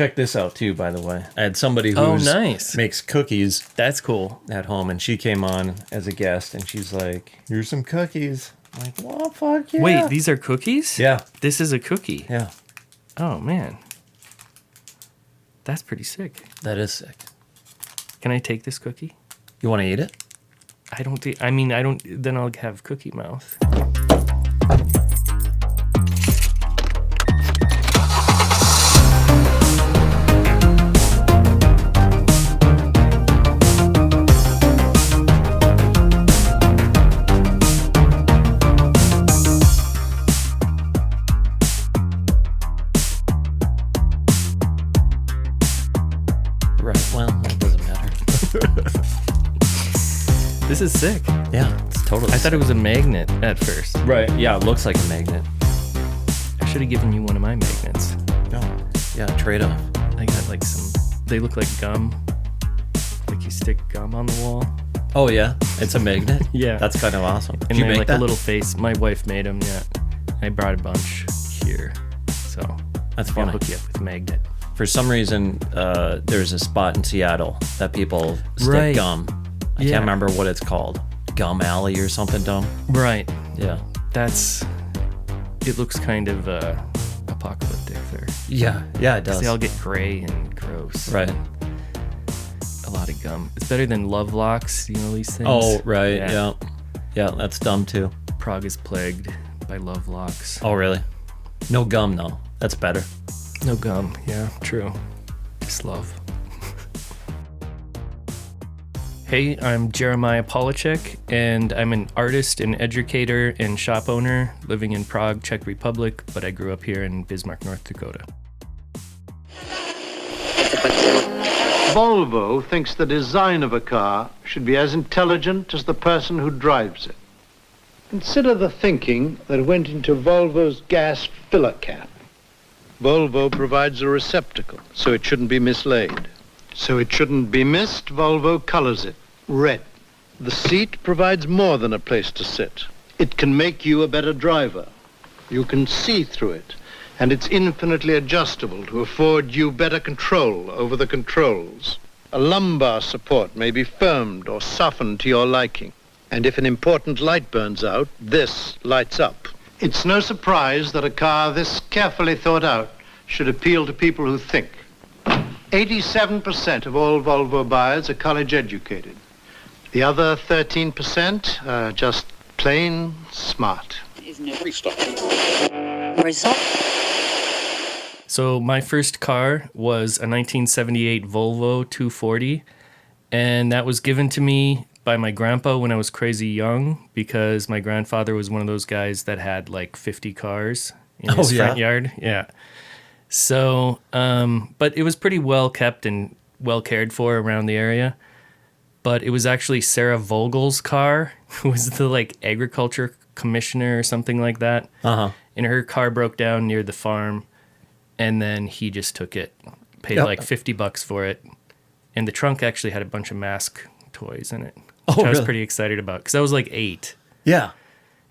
Check this out, too, by the way. I had somebody who nice. makes cookies. That's cool. At home, and she came on as a guest, and she's like, here's some cookies. I'm like, well, fuck yeah. Wait, these are cookies? Yeah. This is a cookie? Yeah. Oh, man. That's pretty sick. That is sick. Can I take this cookie? You want to eat it? I don't, then I'll have cookie mouth. This is sick. Yeah, it's totally I thought it was a magnet at first. Right. Yeah, it looks like a magnet. I should have given you one of my magnets. No. Yeah, trade off. I got like they look like gum. Like you stick gum on the wall. Oh, yeah? It's a magnet? Yeah. That's kind of awesome. And they're like a little face. My wife made them, yeah. I brought a bunch here. So that's funny. I'll hook you up with a magnet. For some reason, there's a spot in Seattle that people stick gum. I can't remember what it's called. Gum Alley or something dumb. Right. Yeah. It looks kind of apocalyptic there. Yeah, it does. They all get gray and gross. Right. A lot of gum. It's better than Love Locks, you know these things? Oh, right, yeah. Yeah, that's dumb too. Prague is plagued by Love Locks. Oh, really? No gum, though. That's better. No gum, yeah, true. Just love. Hey, I'm Jeremiah Palacek, and I'm an artist and educator and shop owner living in Prague, Czech Republic, but I grew up here in Bismarck, North Dakota. Volvo thinks the design of a car should be as intelligent as the person who drives it. Consider the thinking that went into Volvo's gas filler cap. Volvo provides a receptacle, so it shouldn't be mislaid. So it shouldn't be missed, Volvo colors it red. The seat provides more than a place to sit. It can make you a better driver. You can see through it, and it's infinitely adjustable to afford you better control over the controls. A lumbar support may be firmed or softened to your liking. And if an important light burns out, this lights up. It's no surprise that a car this carefully thought out should appeal to people who think. 87% of all Volvo buyers are college educated. The other 13% are just plain smart. So my first car was a 1978 Volvo 240, and that was given to me by my grandpa when I was crazy young because my grandfather was one of those guys that had like 50 cars in his front yard. Yeah. So, but it was pretty well kept and well cared for around the area. But it was actually Sarah Vogel's car, who was the like agriculture commissioner or something like that. Uh-huh. And her car broke down near the farm, and then he just took it, paid like $50 for it. And the trunk actually had a bunch of mask toys in it, which I was pretty excited about because I was like 8. Yeah.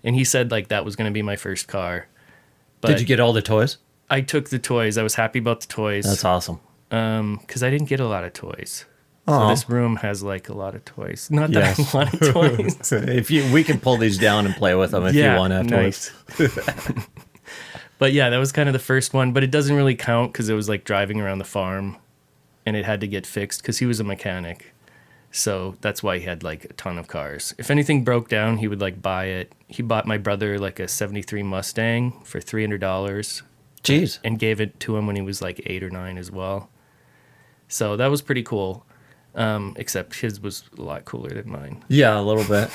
And he said like that was going to be my first car. But did you get all the toys? I took the toys. I was happy about the toys. That's awesome. Because I didn't get a lot of toys. So this room has like a lot of toys. Not that I want toys. We can pull these down and play with them if you want afterwards. Nice. But yeah, that was kind of the first one. But it doesn't really count because it was like driving around the farm, and it had to get fixed because he was a mechanic. So that's why he had like a ton of cars. If anything broke down, he would like buy it. He bought my brother like a '73 Mustang for $300. Jeez. And gave it to him when he was like 8 or 9 as well. So that was pretty cool. Except his was a lot cooler than mine. Yeah, a little bit.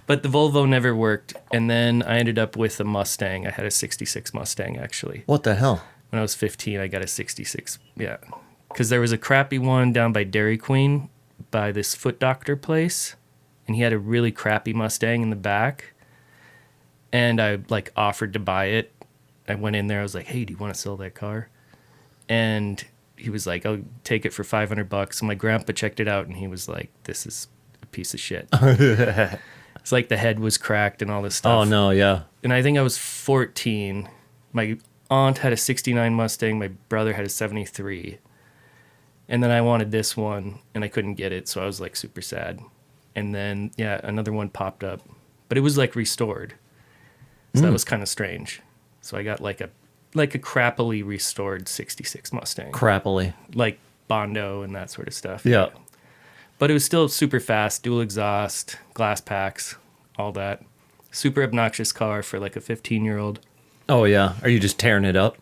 But the Volvo never worked. And then I ended up with a Mustang. I had a 66 Mustang, actually. What the hell? When I was 15, I got a 66. Yeah. Because there was a crappy one down by Dairy Queen by this foot doctor place. And he had a really crappy Mustang in the back. And I like offered to buy it. I went in there. I was like, hey, do you want to sell that car? And he was like, I'll take it for $500. So my grandpa checked it out, and he was like, this is a piece of shit. It's like the head was cracked and all this stuff. Oh, no, yeah. And I think I was 14. My aunt had a 69 Mustang. My brother had a 73. And then I wanted this one, and I couldn't get it, so I was like super sad. And then, yeah, another one popped up. But it was like restored. So that was kind of strange. So I got like a crappily restored 66 Mustang. Crappily. Like Bondo and that sort of stuff. Yeah. But it was still super fast, dual exhaust, glass packs, all that. Super obnoxious car for like a 15-year-old. Oh, yeah. Are you just tearing it up?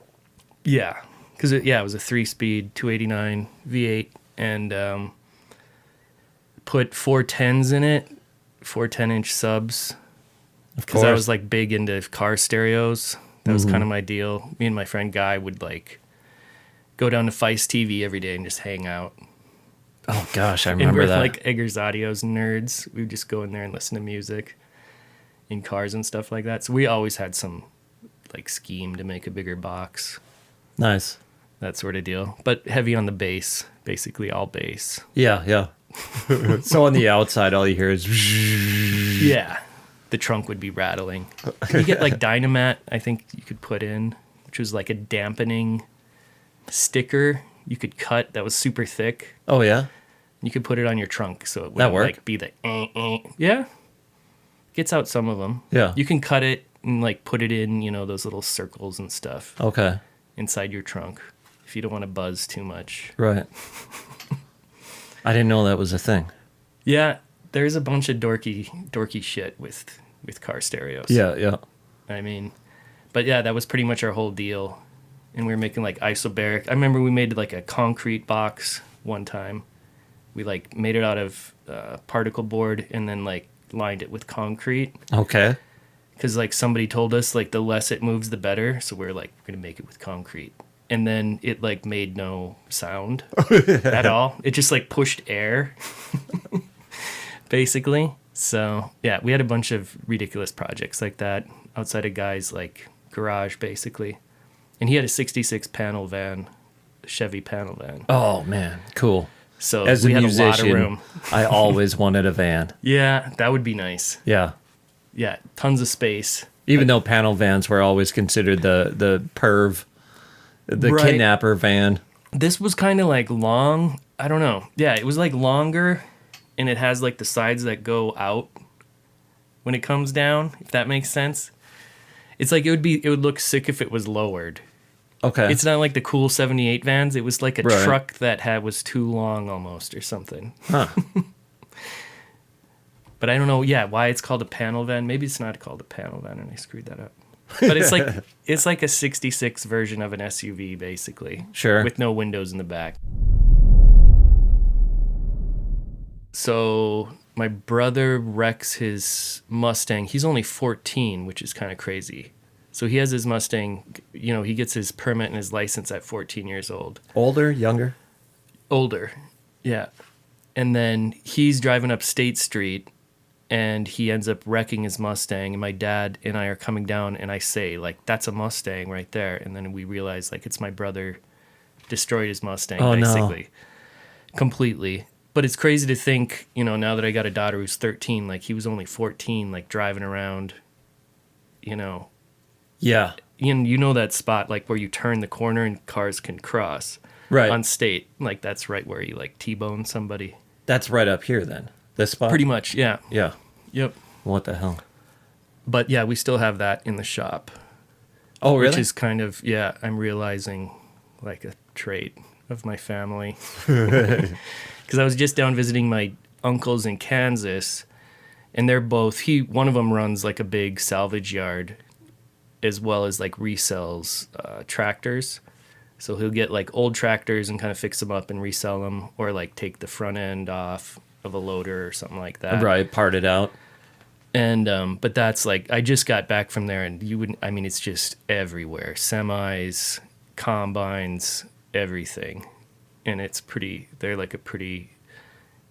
Yeah. Because, it was a 3-speed, 289 V8, and put 410s in it, 4 10-inch subs. Because I was like big into car stereos. That was kind of my deal. Me and my friend Guy would like go down to Feist TV every day and just hang out. Oh, gosh, I remember and we're that. like Eggers Audio's nerds. We would just go in there and listen to music in cars and stuff like that. So we always had some like scheme to make a bigger box. Nice. That sort of deal. But heavy on the bass, basically all bass. Yeah. So on the outside, all you hear is... Yeah. The trunk would be rattling. You get like Dynamat, I think you could put in, which was like a dampening sticker you could cut that was super thick. Oh, yeah? You could put it on your trunk so it would That work? like be the Yeah. Gets out some of them. Yeah. You can cut it and like put it in, those little circles and stuff Okay. inside your trunk if you don't want to buzz too much. Right. I didn't know that was a thing. Yeah, there's a bunch of dorky shit with car stereos. Yeah. I mean, but yeah, that was pretty much our whole deal. And we were making like isobaric. I remember we made like a concrete box one time. We like made it out of particle board and then like lined it with concrete. Okay. Because like somebody told us like the less it moves, the better. So we're like, we're going to make it with concrete. And then it like made no sound at all. It just like pushed air, basically. So yeah, we had a bunch of ridiculous projects like that outside of Guy's like garage, basically. And he had a 66 panel van, a Chevy panel van. Oh, man. Cool. So As a we had musician, a lot of room. I always wanted a van. Yeah, that would be nice. Yeah. Yeah, tons of space. Even though panel vans were always considered the perv, the Right. kidnapper van. This was kind of like long. I don't know. Yeah, it was like longer, and it has like the sides that go out when it comes down, if that makes sense. It's like it would look sick if it was lowered. Okay. It's not like the cool 78 vans. It was like a Right. truck that was too long almost or something. Huh. But I don't know, why it's called a panel van. Maybe it's not called a panel van and I screwed that up. But it's like a 66 version of an SUV, basically. Sure. With no windows in the back. So my brother wrecks his Mustang. He's only 14, which is kind of crazy. So he has his Mustang, he gets his permit and his license at 14 years old. Older, younger? Older, yeah. And then he's driving up State Street and he ends up wrecking his Mustang. And my dad and I are coming down and I say, like, that's a Mustang right there. And then we realize, like, it's my brother destroyed his Mustang, basically. No. Completely. But it's crazy to think, now that I got a daughter who's 13, like, he was only 14, like, driving around, Yeah. You know that spot, like, where you turn the corner and cars can cross. Right. On State. Like, that's right where you, like, T-bone somebody. That's right up here, then. This spot? Pretty much, yeah. Yeah. Yep. What the hell? But, yeah, we still have that in the shop. Oh, really? Which is kind of, I'm realizing, like, a trait of my family. Because I was just down visiting my uncles in Kansas, and they're both, one of them runs, like, a big salvage yard, as well as, like, resells tractors. So he'll get, like, old tractors and kind of fix them up and resell them, or, like, take the front end off of a loader or something like that. Right, part it out. And, but that's, like, I just got back from there, and it's just everywhere. Semis, combines, everything. And they're, like, a pretty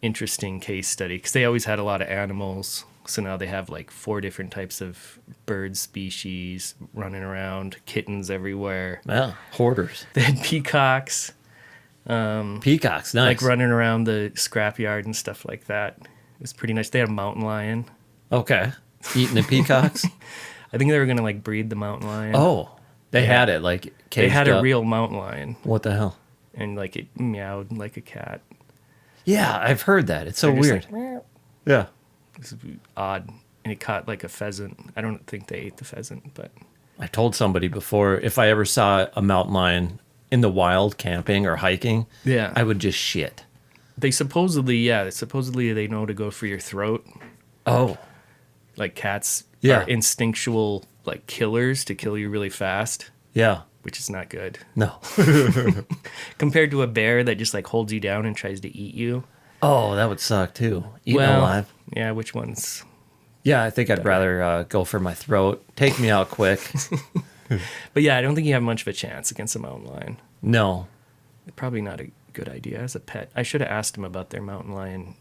interesting case study, because they always had a lot of animals. So now they have like 4 different types of bird species running around, kittens everywhere. Yeah, hoarders. They had peacocks. Peacocks, nice. Like running around the scrapyard and stuff like that. It was pretty nice. They had a mountain lion. Okay. Eating the peacocks? I think they were going to like breed the mountain lion. Oh. They had it like they caged had up. a real mountain lion, What the hell? and like it meowed like a cat. Yeah, I've heard that. It's so They're just weird. like, "Meow." Yeah. It's odd, and it caught like a pheasant. I don't think they ate the pheasant, but I told somebody before if I ever saw a mountain lion in the wild camping or hiking, yeah, I would just shit. they supposedly they know to go for your throat. Oh. Like cats Yeah. are instinctual like killers to kill you really fast, Yeah. which is not good. No. Compared to a bear that just like holds you down and tries to eat you. Oh, that would suck too. Eaten Well, alive. yeah, which one's... Yeah, I think I'd rather go for my throat. Take me out quick. But yeah, I don't think you have much of a chance against a mountain lion. No. Probably not a good idea as a pet. I should have asked him about their mountain lion.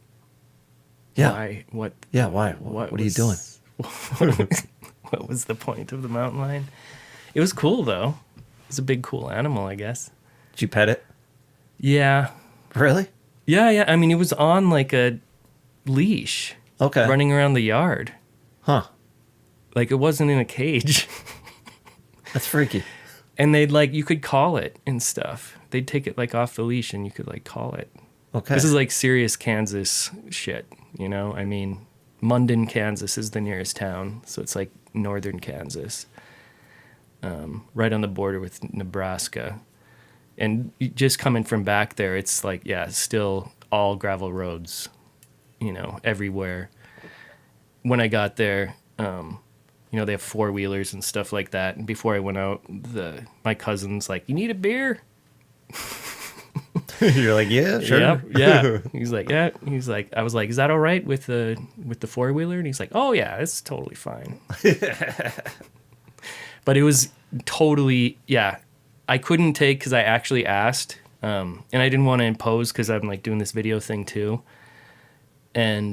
Yeah. Why? What? Yeah, why? What are you doing? What was the point of the mountain lion? It was cool though. It's a big, cool animal, I guess. Did you pet it? Yeah. Really? Yeah. I mean, it was on like a leash. Okay. Running around the yard. Huh. Like it wasn't in a cage. That's freaky. And they'd like, you could call it and stuff. They'd take it like off the leash and you could like call it. Okay. This is like serious Kansas shit, you know? I mean, Munden, Kansas is the nearest town. So it's like northern Kansas. Right on the border with Nebraska. And just coming from back there, it's like, yeah, still all gravel roads, you know, everywhere. When I got there, you know, they have four-wheelers and stuff like that. And before I went out, my cousin's like, you need a beer? You're like, yeah, sure. Yep, yeah. He's like, yeah. He's like, I was like, is that all right with the four-wheeler? And he's like, oh, yeah, it's totally fine. But it was totally, yeah. I couldn't take, because I actually asked, and I didn't want to impose because I'm like doing this video thing too. And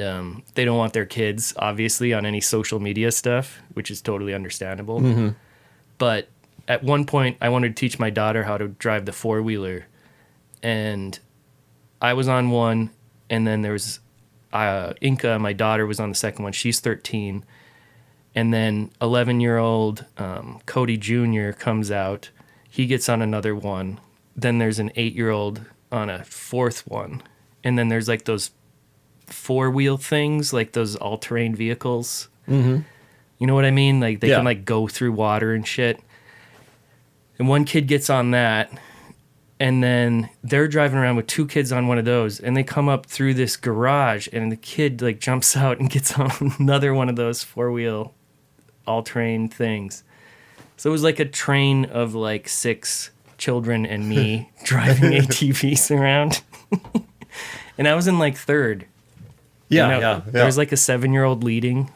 they don't want their kids, obviously, on any social media stuff, which is totally understandable. Mm-hmm. But at one point, I wanted to teach my daughter how to drive the four-wheeler. And I was on one, and then there was Inca, my daughter, was on the second one. She's 13. And then 11-year-old Cody Jr. comes out. He gets on another one. Then there's an 8-year-old on a fourth one. And then there's like those four-wheel things, like those all-terrain vehicles. Mm-hmm. You know what I mean? Like they can like go through water and shit. And one kid gets on that, and then they're driving around with two kids on one of those, and they come up through this garage, and the kid like jumps out and gets on another one of those four-wheel all-terrain things. So it was like a train of like 6 children and me driving ATVs around. And I was in like third. Yeah, you know, yeah. There was like a 7-year-old leading.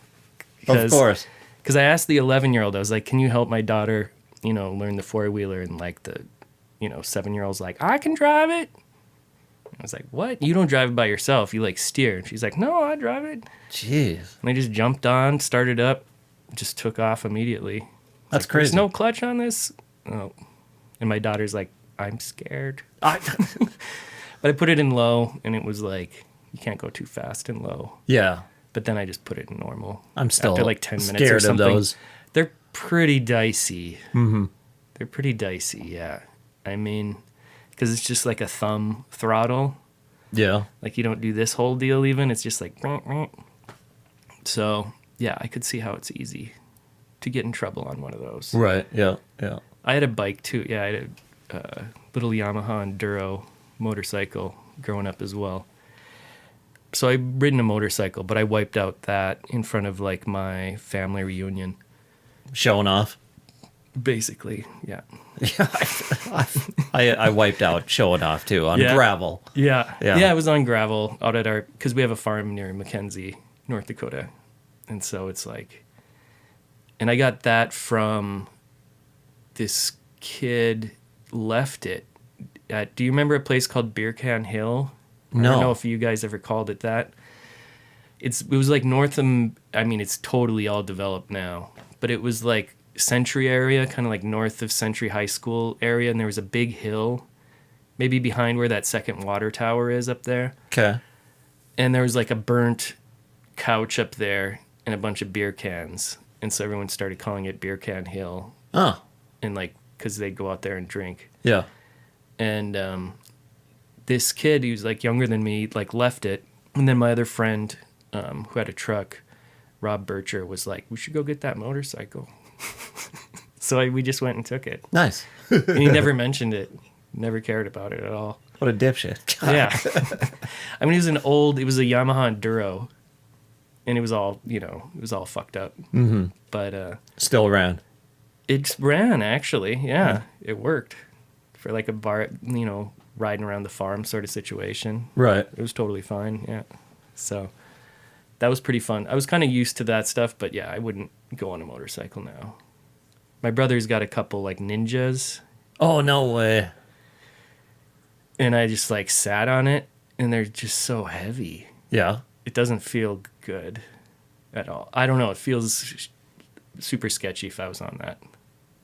Of course. Because I asked the 11-year-old, I was like, can you help my daughter, you know, learn the four-wheeler? And like the, you know, 7-year-old's like, I can drive it. I was like, what? You don't drive it by yourself. You like steer. And she's like, no, I drive it. Jeez. And I just jumped on, started up, just took off immediately. That's like, crazy. There's no clutch on this? Oh. And my daughter's like, I'm scared. But I put it in low, and it was like, you can't go too fast in low. Yeah. But then I just put it in normal. I'm still after like 10 minutes scared or something. of those. They're pretty dicey. Mm-hmm. They're pretty dicey, yeah. I mean, because it's just like a thumb throttle. Yeah. Like you don't do this whole deal even. It's just like... So, yeah, I could see how it's easy to get in trouble on one of those. Right, yeah, yeah. I had a bike too. Yeah, I had a little Yamaha Enduro motorcycle growing up as well. So I've ridden a motorcycle, but I wiped out that in front of like my family reunion. Showing off? Basically, yeah. Yeah, I wiped out showing off too on gravel. Yeah, it was on gravel out at our, because we have a farm near Mackenzie, North Dakota. And so it's like, and I got that from this kid left it at, do you remember a place called Beer Can Hill? No. I don't know if you guys ever called it that. It was like north of, I mean, it's totally all developed now, but it was like Century area, kind of like north of Century High School area, and there was a big hill, maybe behind where that second water tower is up there. Okay. And there was like a burnt couch up there and a bunch of beer cans, and so everyone started calling it Beer Can Hill. Oh. And like because they'd go out there and drink. Yeah. And this kid, he was like younger than me, like left it. And then my other friend who had a truck, Rob Bircher, was like, we should go get that motorcycle. So we just went and took it. Nice. And he never mentioned it. Never cared about it at all. What a dipshit. God. Yeah. I mean, it was a Yamaha Enduro. And it was all, it was all fucked up. Mm-hmm. But still ran. it ran, actually. Yeah, it worked for like a bar, riding around the farm sort of situation. Right. It was totally fine. Yeah. So that was pretty fun. I was kind of used to that stuff, but yeah, I wouldn't go on a motorcycle now. My brother's got a couple like Ninjas. Oh, no way. And I just like sat on it, and they're just so heavy. Yeah. It doesn't feel good at all. I don't know. It feels super sketchy if I was on that.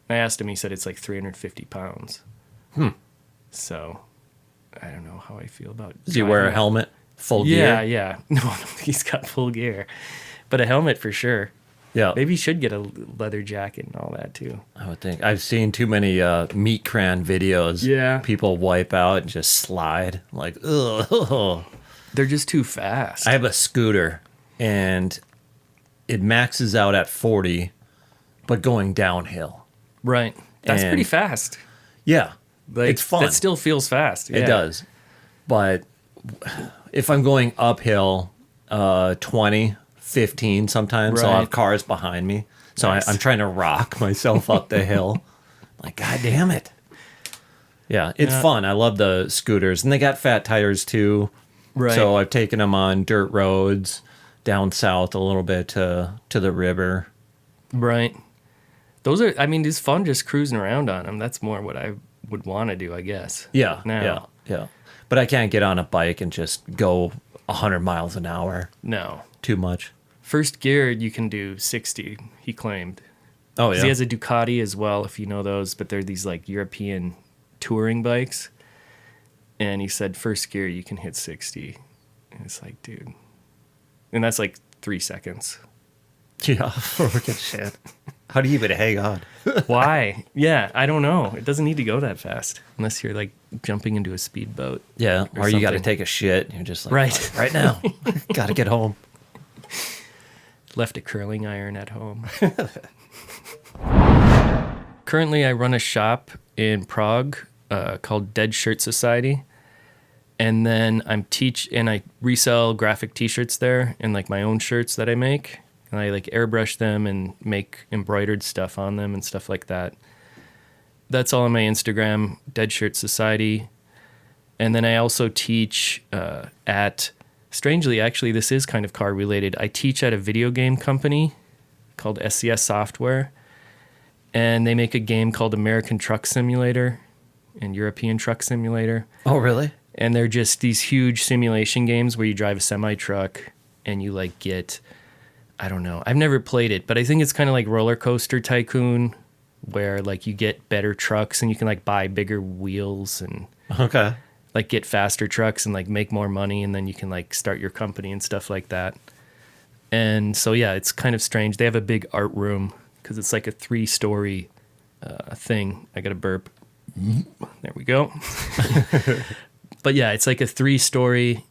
I asked him, he said it's like 350 pounds. So I don't know how I feel about Does he wear a helmet? Full gear? Yeah. No, he's got full gear. But a helmet for sure. Yeah. Maybe he should get a leather jacket and all that too. I would think. I've seen too many meat cran videos. Yeah. People wipe out and just slide. Like, ugh. They're just too fast. I have a scooter, and it maxes out at 40, but going downhill. Right. That's And- pretty fast. Yeah. Like, it's fun. That still feels fast. It does. But if I'm going uphill 20, 15 sometimes, I'll Right. have cars behind me. So Nice. I'm trying to rock myself up the hill. Like, God damn it. Yeah, it's fun. I love the scooters. And they got fat tires too. Right. So I've taken them on dirt roads down south a little bit to the river. Right. Those are, I mean, it's fun just cruising around on them. That's more what I would want to do, I guess. Yeah, Now. yeah. But I can't get on a bike and just go 100 miles an hour. No. Too much. First gear, you can do 60, he claimed. Oh, 'Cause yeah. he has a Ducati as well, if you know those, but they're these like European touring bikes. And he said first gear, you can hit 60. And it's like, dude. And that's like 3 seconds. Yeah, freaking shit. How do you even hang on? Why? Yeah, I don't know. It doesn't need to go that fast unless you're like jumping into a speedboat. Yeah, or you got to something. take a shit. And you're just like, Right. right now. Got to get home. Left a curling iron at home. Currently, I run a shop in Prague called Dead Shirt Society. And then I resell graphic t-shirts there and like my own shirts that I make. And I like airbrush them and make embroidered stuff on them and stuff like that. That's all on my Instagram, Dead Shirt Society. And then I also teach strangely, actually, this is kind of car related. I teach at a video game company called SCS Software. And they make a game called American Truck Simulator and European Truck Simulator. Oh, really? And they're just these huge simulation games where you drive a semi-truck and you like get, I don't know. I've never played it, but I think it's kind of like Roller Coaster Tycoon where like you get better trucks and you can like buy bigger wheels and Okay. like get faster trucks and like make more money, and then you can like start your company and stuff like that. And so, yeah, it's kind of strange. They have a big art room because it's like a 3-story thing. I got to burp. There we go. But yeah, it's like a 3-story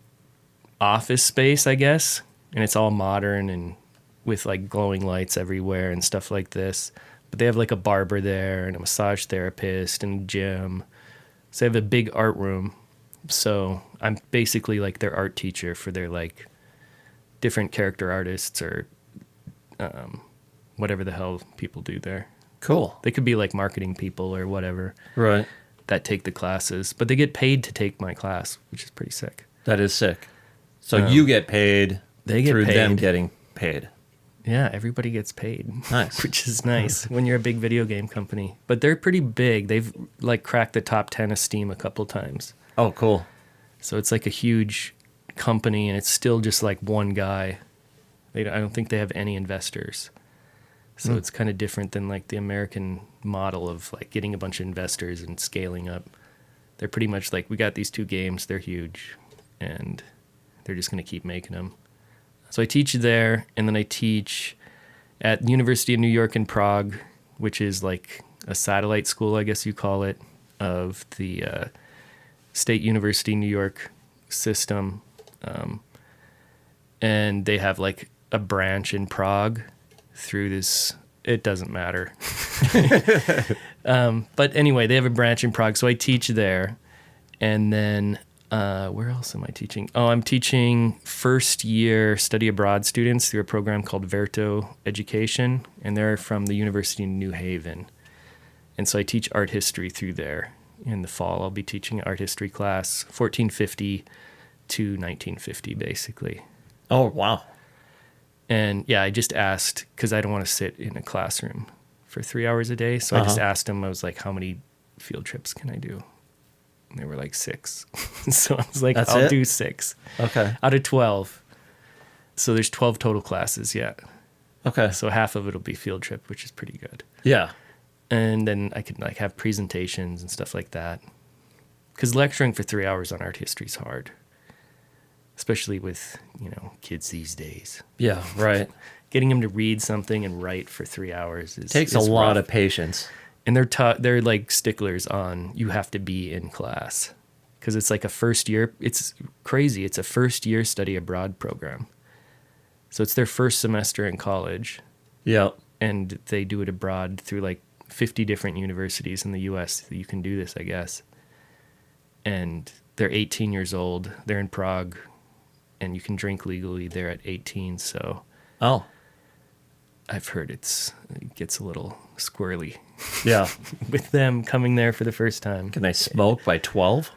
office space, I guess. And it's all modern and with like glowing lights everywhere and stuff like this. But they have like a barber there and a massage therapist and a gym. So they have a big art room. So I'm basically like their art teacher for their like different character artists or whatever the hell people do there. Cool. They could be like marketing people or whatever Right. that take the classes, but they get paid to take my class, which is pretty sick. That is sick. So you get paid They get through them paid. getting paid. Yeah, everybody gets paid. Nice. Which is nice when you're a big video game company. But they're pretty big. They've like cracked the top 10 of Steam a couple times. Oh, cool. So it's like a huge company, and it's still just like one guy. I don't think they have any investors. So it's kind of different than like the American model of like getting a bunch of investors and scaling up. They're pretty much like, we got these 2 games, they're huge, and they're just going to keep making them. So I teach there, and then I teach at the University of New York in Prague, which is like a satellite school, I guess you call it, of the State University New York system. And they have like a branch in Prague through this. It doesn't matter. But anyway, they have a branch in Prague. So I teach there. And then where else am I teaching? Oh, I'm teaching first year study abroad students through a program called Verto Education. And they're from the University of New Haven. And so I teach art history through there. In the fall, I'll be teaching an art history class, 1450 to 1950, basically. Oh, wow. And yeah, I just asked, because I don't want to sit in a classroom for 3 hours a day. So I just asked them, I was like, how many field trips can I do? And they were like 6. So I was like, I'll do 6. Okay. Out of 12. So there's 12 total classes, yeah. Okay. So half of it will be field trip, which is pretty good. Yeah. And then I could like have presentations and stuff like that. Because lecturing for 3 hours on art history is hard. Especially with, kids these days. Yeah, right. Getting them to read something and write for 3 hours takes a lot of patience. And they're like sticklers on you have to be in class. Because it's like a first year. It's crazy. It's a first year study abroad program. So it's their first semester in college. Yeah. And they do it abroad through like 50 different universities in the U.S. You can do this, I guess. And they're 18 years old. They're in Prague. And you can drink legally there at 18, so... Oh. I've heard it gets a little squirrely. Yeah. With them coming there for the first time. Can they smoke by 12?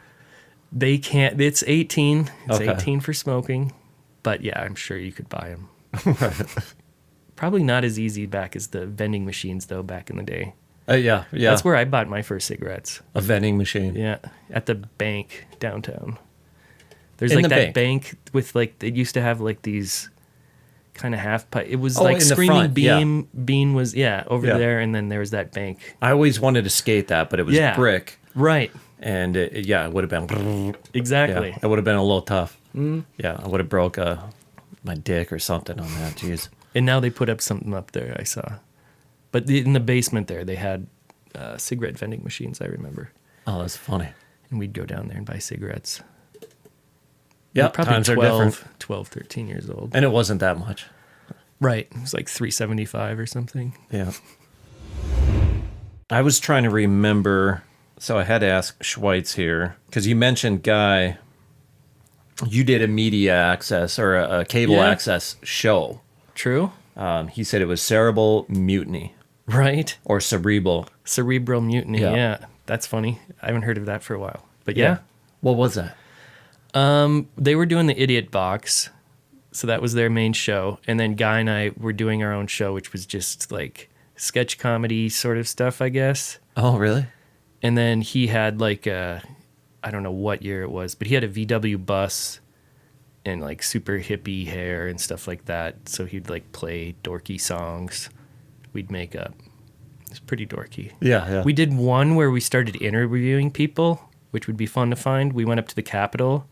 They can't. It's 18. It's Okay. 18 for smoking. But yeah, I'm sure you could buy them. Probably not as easy back as the vending machines, though, back in the day. Yeah. That's where I bought my first cigarettes. A vending machine. Yeah, at the bank downtown. There's In like the that bank. with like, they used to have like these kind of half pipe. It was Oh, like in the Screaming front, Bean was, over Yeah. there. And then there was that bank. I always wanted to skate that, but it was brick. Right. And it would have been... Exactly. Yeah, it would have been a little tough. Yeah, I would have broke my dick or something on that. Jeez. And now they put up something up there, I saw. But in the basement there, they had cigarette vending machines, I remember. Oh, that's funny. And we'd go down there and buy cigarettes. Yeah, probably times are different. 12, 13 years old. And it wasn't that much. Right. It was like $3.75 or something. Yeah. I was trying to remember, so I had to ask Schweitz here, because you mentioned, Guy, you did a media access or a cable access show. True. He said it was cerebral mutiny. Right. Or cerebral. Cerebral mutiny, yeah. That's funny. I haven't heard of that for a while. But yeah. What was that? They were doing the Idiot Box, so that was their main show. And then Guy and I were doing our own show, which was just like sketch comedy sort of stuff, I guess. Oh, really? And then he had like I don't know what year it was, but he had a VW bus and like super hippie hair and stuff like that. So he'd like play dorky songs we'd make up. It's pretty dorky. Yeah. We did one where we started interviewing people, which would be fun to find. We went up to the Capitol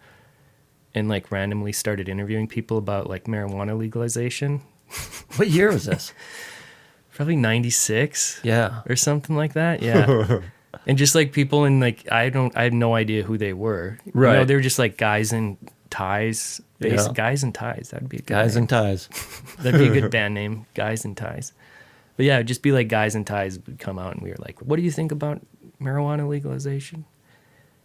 and like randomly started interviewing people about like marijuana legalization. What year was this? Probably 96. Yeah. Or something like that. Yeah. And just like people in like, I had no idea who they were. Right. They were just like guys in ties. Yeah. Guys in Ties. That'd be a good Guys name. in Ties. That'd be a good band name. Guys in Ties. But yeah, it'd just be like Guys in Ties would come out and we were like, what do you think about marijuana legalization?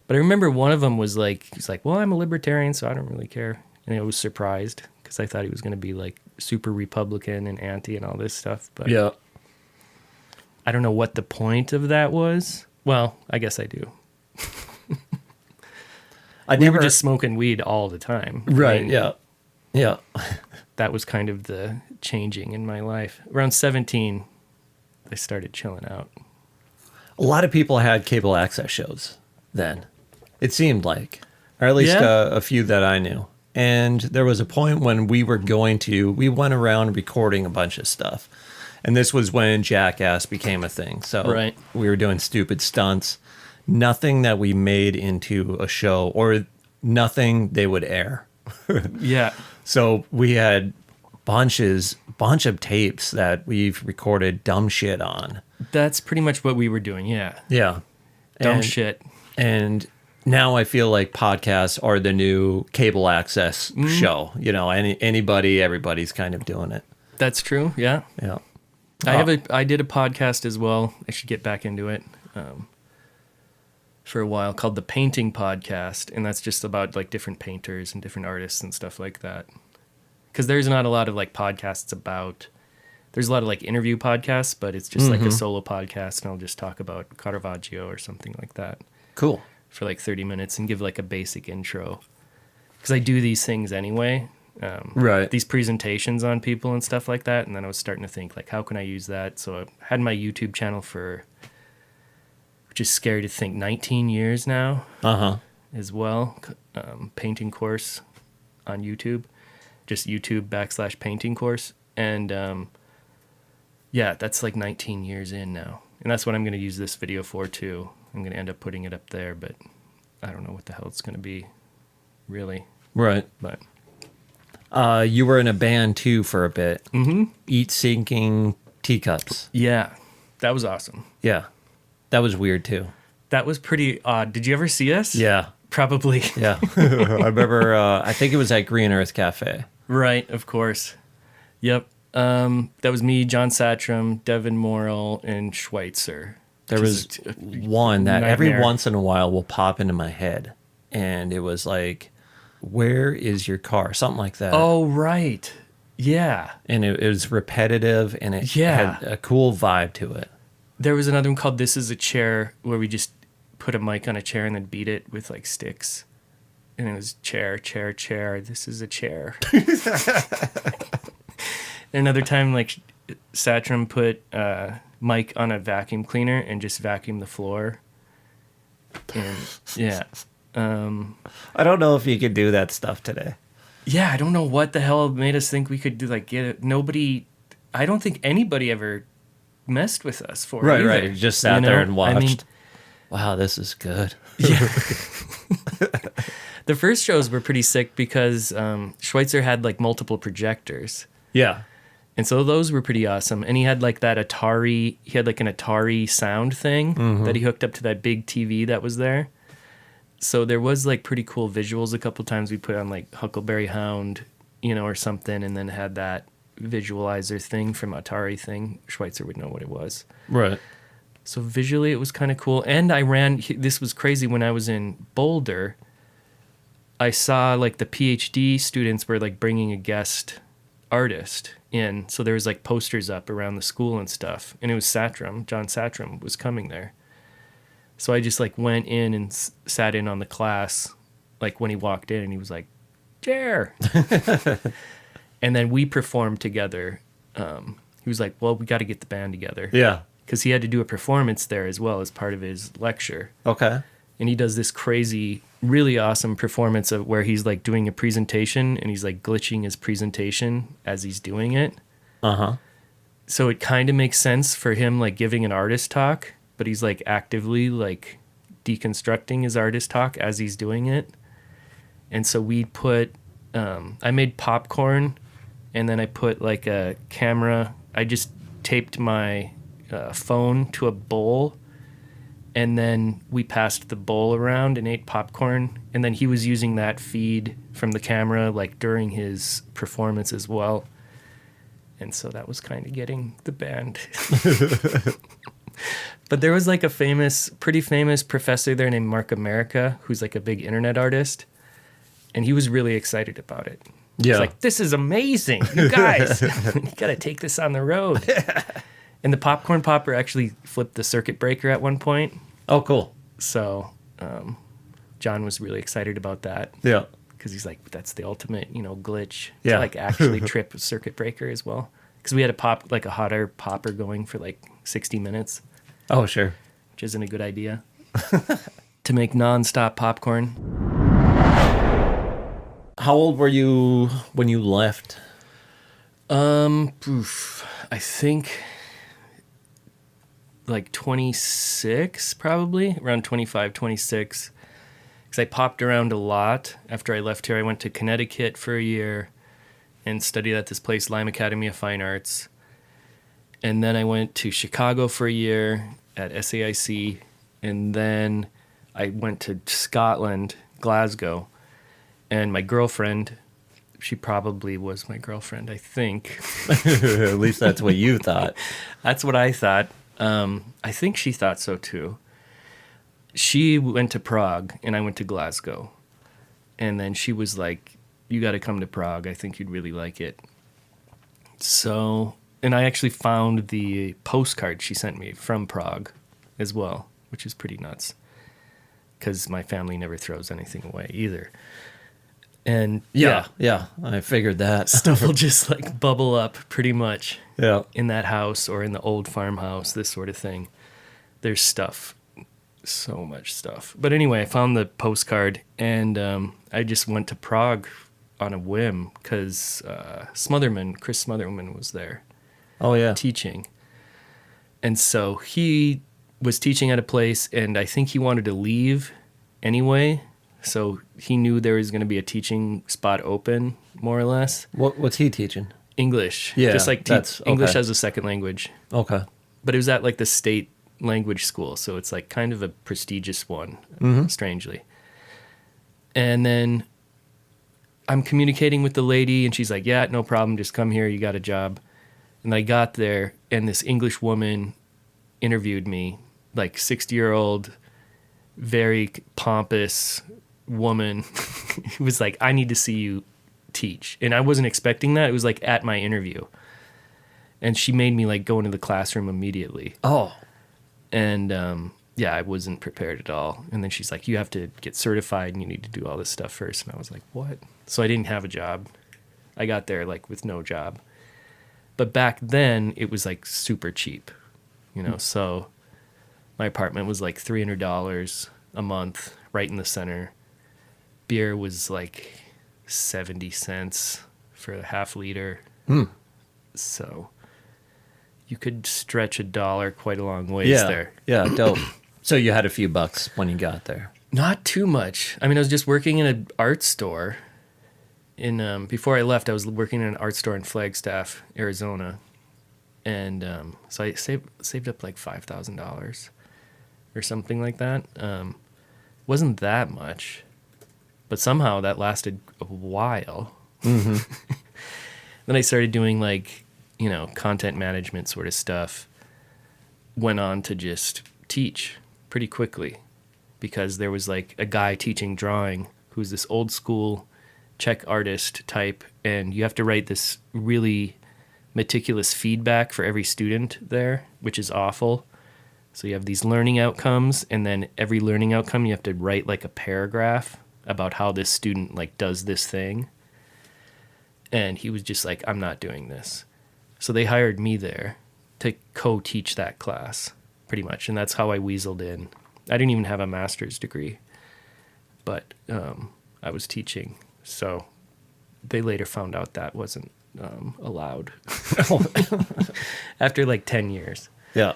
But I remember one of them was like, he's like, well, I'm a libertarian, so I don't really care. And I was surprised because I thought he was going to be like super Republican and anti and all this stuff. But Yeah. I don't know what the point of that was. Well, I guess I do. We were just smoking weed all the time. Right, I mean, yeah. That was kind of the changing in my life. Around 17, I started chilling out. A lot of people had cable access shows then. It seemed like, or at least a few that I knew. And there was a point when we went around recording a bunch of stuff. And this was when Jackass became a thing. So we were doing stupid stunts. Nothing that we made into a show or nothing they would air. Yeah. So we had bunch of tapes that we've recorded dumb shit on. That's pretty much what we were doing. Yeah. Yeah. Dumb shit. And now I feel like podcasts are the new cable access show. You know, everybody's kind of doing it. That's true. Yeah. Yeah. I did a podcast as well. I should get back into it for a while, called the Painting Podcast, and that's just about like different painters and different artists and stuff like that. Because there's not a lot of like podcasts about. There's a lot of like interview podcasts, but it's just like a solo podcast, and I'll just talk about Caravaggio or something like that. Cool. For like 30 minutes and give like a basic intro. Because I do these things anyway. Right. These presentations on people and stuff like that. And then I was starting to think, like, how can I use that? So I had my YouTube channel for, which is scary to think, 19 years now as well. Painting course on YouTube. Just YouTube/painting course. And yeah, that's like 19 years in now. And that's what I'm going to use this video for too. I'm going to end up putting it up there, but I don't know what the hell it's going to be, really. Right. But you were in a band too for a bit. Mm-hmm. Eat Sinking Teacups. Yeah, that was awesome. Yeah, that was weird too. That was pretty odd. Did you ever see us? Yeah. Probably. Yeah. I remember, I think it was at Green Earth Cafe. Right, of course. Yep. That was me, John Satcham, Devin Morrill, and Schweitzer. There was one that every nightmare. once in a while will pop into my head. And it was like, where is your car? Something like that. Oh, right. Yeah. And it was repetitive, and it Yeah. had a cool vibe to it. There was another one called This Is a Chair, where we just put a mic on a chair and then beat it with like sticks. And it was chair, chair, chair. This is a chair. Another time, like, Satcham put mic on a vacuum cleaner and just vacuumed the floor. And yeah. I don't know if you could do that stuff today. Yeah, I don't know what the hell made us think we could do, like, get it. Nobody, I don't think anybody ever messed with us for it either. Right. You just sat there and watched. I mean, wow, this is good. yeah. The first shows were pretty sick because Schweitzer had like multiple projectors. Yeah. And so those were pretty awesome. And he had like that Atari, he had like an Atari sound thing that he hooked up to that big TV that was there. So there was like pretty cool visuals. A couple times we put on like Huckleberry Hound, or something, and then had that visualizer thing from Atari thing. Schweitzer would know what it was. Right. So visually it was kind of cool. And this was crazy, when I was in Boulder, I saw like the PhD students were like bringing a guest artist in. So there was like posters up around the school and stuff. And it was Satcham, John Satcham was coming there. So I just like went in and sat in on the class, like when he walked in, and he was like, "Jer." And then we performed together. He was like, "Well, we got to get the band together." Yeah. Because he had to do a performance there as well as part of his lecture. Okay. And he does this crazy, really awesome performance of where he's like doing a presentation and he's like glitching his presentation as he's doing it. So it kind of makes sense for him like giving an artist talk, but he's like actively like deconstructing his artist talk as he's doing it. And so we put, I made popcorn, and then I put like a camera. I just taped my phone to a bowl, and then we passed the bowl around and ate popcorn, and then he was using that feed from the camera like during his performance as well. And so that was kind of getting the band. But there was like a pretty famous professor there named Mark America, who's like a big internet artist, and he was really excited about it. Yeah. He's like, "This is amazing, you guys. You got to take this on the road." And the popcorn popper actually flipped the circuit breaker at one point. Oh, cool. So John was really excited about that. Yeah. Because he's like, that's the ultimate, glitch. Yeah. To like actually trip a circuit breaker as well. Because we had a hot air popper going for like 60 minutes. Oh, sure. Which isn't a good idea. To make nonstop popcorn. How old were you when you left? I think like 26, probably around 25, 26. Because I popped around a lot after I left here. I went to Connecticut for a year, and studied at this place, Lime Academy of Fine Arts. And then I went to Chicago for a year at SAIC. And then I went to Scotland, Glasgow. And my girlfriend, she probably was my girlfriend, I think. At least that's what you thought. That's what I thought. I think she thought so too. She went to Prague and I went to Glasgow. And then she was like, you got to come to Prague. I think you'd really like it. So, and I actually found the postcard she sent me from Prague as well, which is pretty nuts because my family never throws anything away either. And Yeah, I figured that. stuff will just like bubble up pretty much Yeah. in that house or in the old farmhouse, this sort of thing. There's stuff, so much stuff. But anyway, I found the postcard and I just went to Prague on a whim because Chris Smotherman was there Oh, yeah. teaching. And so he was teaching at a place and I think he wanted to leave anyway. So he knew there was going to be a teaching spot open, more or less. What's he teaching? English. Yeah, Just like that's English okay. as a second language. Okay. But it was at like the state language school. So it's like kind of a prestigious one, strangely. And then I'm communicating with the lady and she's like, yeah, no problem. Just come here. You got a job. And I got there and this English woman interviewed me, like 60-year-old, very pompous woman who was like, I need to see you teach. And I wasn't expecting that. It was like at my interview. And she made me like go into the classroom immediately. Oh. And I wasn't prepared at all. And then she's like, you have to get certified and you need to do all this stuff first. And I was like, what? So I didn't have a job. I got there like with no job. But back then it was like super cheap, so my apartment was like $300 a month right in the center. Beer was like 70 cents for a half liter. So you could stretch $1 quite a long ways there. Yeah, dope. So you had a few bucks when you got there. Not too much. I mean, I was just working in an art store. Before I left, I was working in an art store in Flagstaff, Arizona. And so I saved up like $5,000 or something like that. Wasn't that much, but somehow that lasted a while. Mm-hmm. Then I started doing like, content management sort of stuff. Went on to just teach pretty quickly because there was like a guy teaching drawing who's this old school Czech artist type, and you have to write this really meticulous feedback for every student there, which is awful. So you have these learning outcomes, and then every learning outcome you have to write like a paragraph about how this student like does this thing. And he was just like, I'm not doing this. So they hired me there to co-teach that class pretty much, and that's how I weaseled in. I didn't even have a master's degree, but I was teaching. So they later found out that wasn't allowed. After like 10 years. Yeah.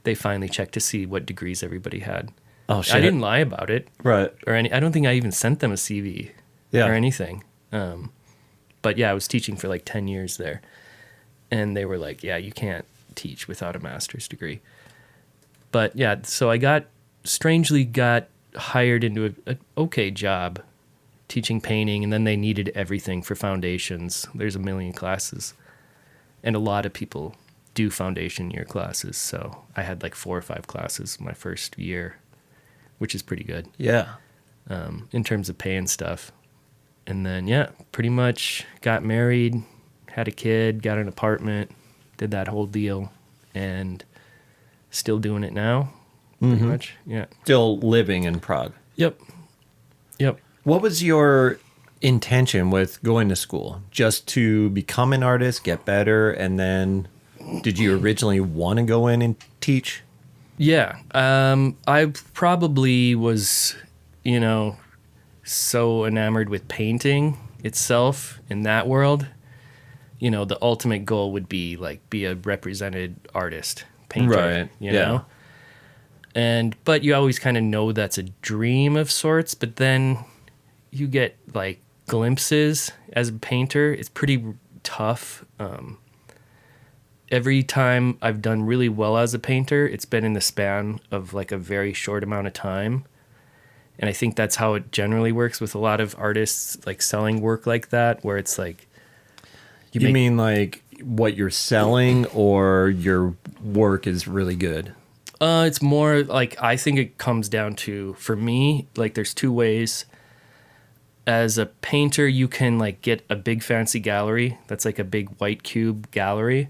They finally checked to see what degrees everybody had. Oh, shit. I didn't lie about it. Right. I don't think I even sent them a CV or anything. But yeah, I was teaching for like 10 years there. And they were like, yeah, you can't teach without a master's degree. But yeah, so I strangely got hired into an okay job teaching painting, and then they needed everything for foundations. There's a million classes, and a lot of people do foundation year classes. So I had like 4 or 5 classes my first year, which is pretty good. Yeah. In terms of pay and stuff. And then, pretty much got married, had a kid, got an apartment, did that whole deal, and still doing it now, pretty much. Yeah. Still living in Prague. Yep. What was your intention with going to school? Just to become an artist, get better, and then did you originally want to go in and teach? Yeah. I probably was, so enamored with painting itself in that world. The ultimate goal would be like be a represented artist, painter, right. you know? But you always kind of know that's a dream of sorts, but then you get like glimpses as a painter. It's pretty tough. Every time I've done really well as a painter, it's been in the span of like a very short amount of time. And I think that's how it generally works with a lot of artists, like selling work like that, where it's like... You mean like what you're selling, or your work is really good? It's more like, I think it comes down to, for me, like there's two ways. As a painter, you can like get a big fancy gallery that's like a big white cube gallery,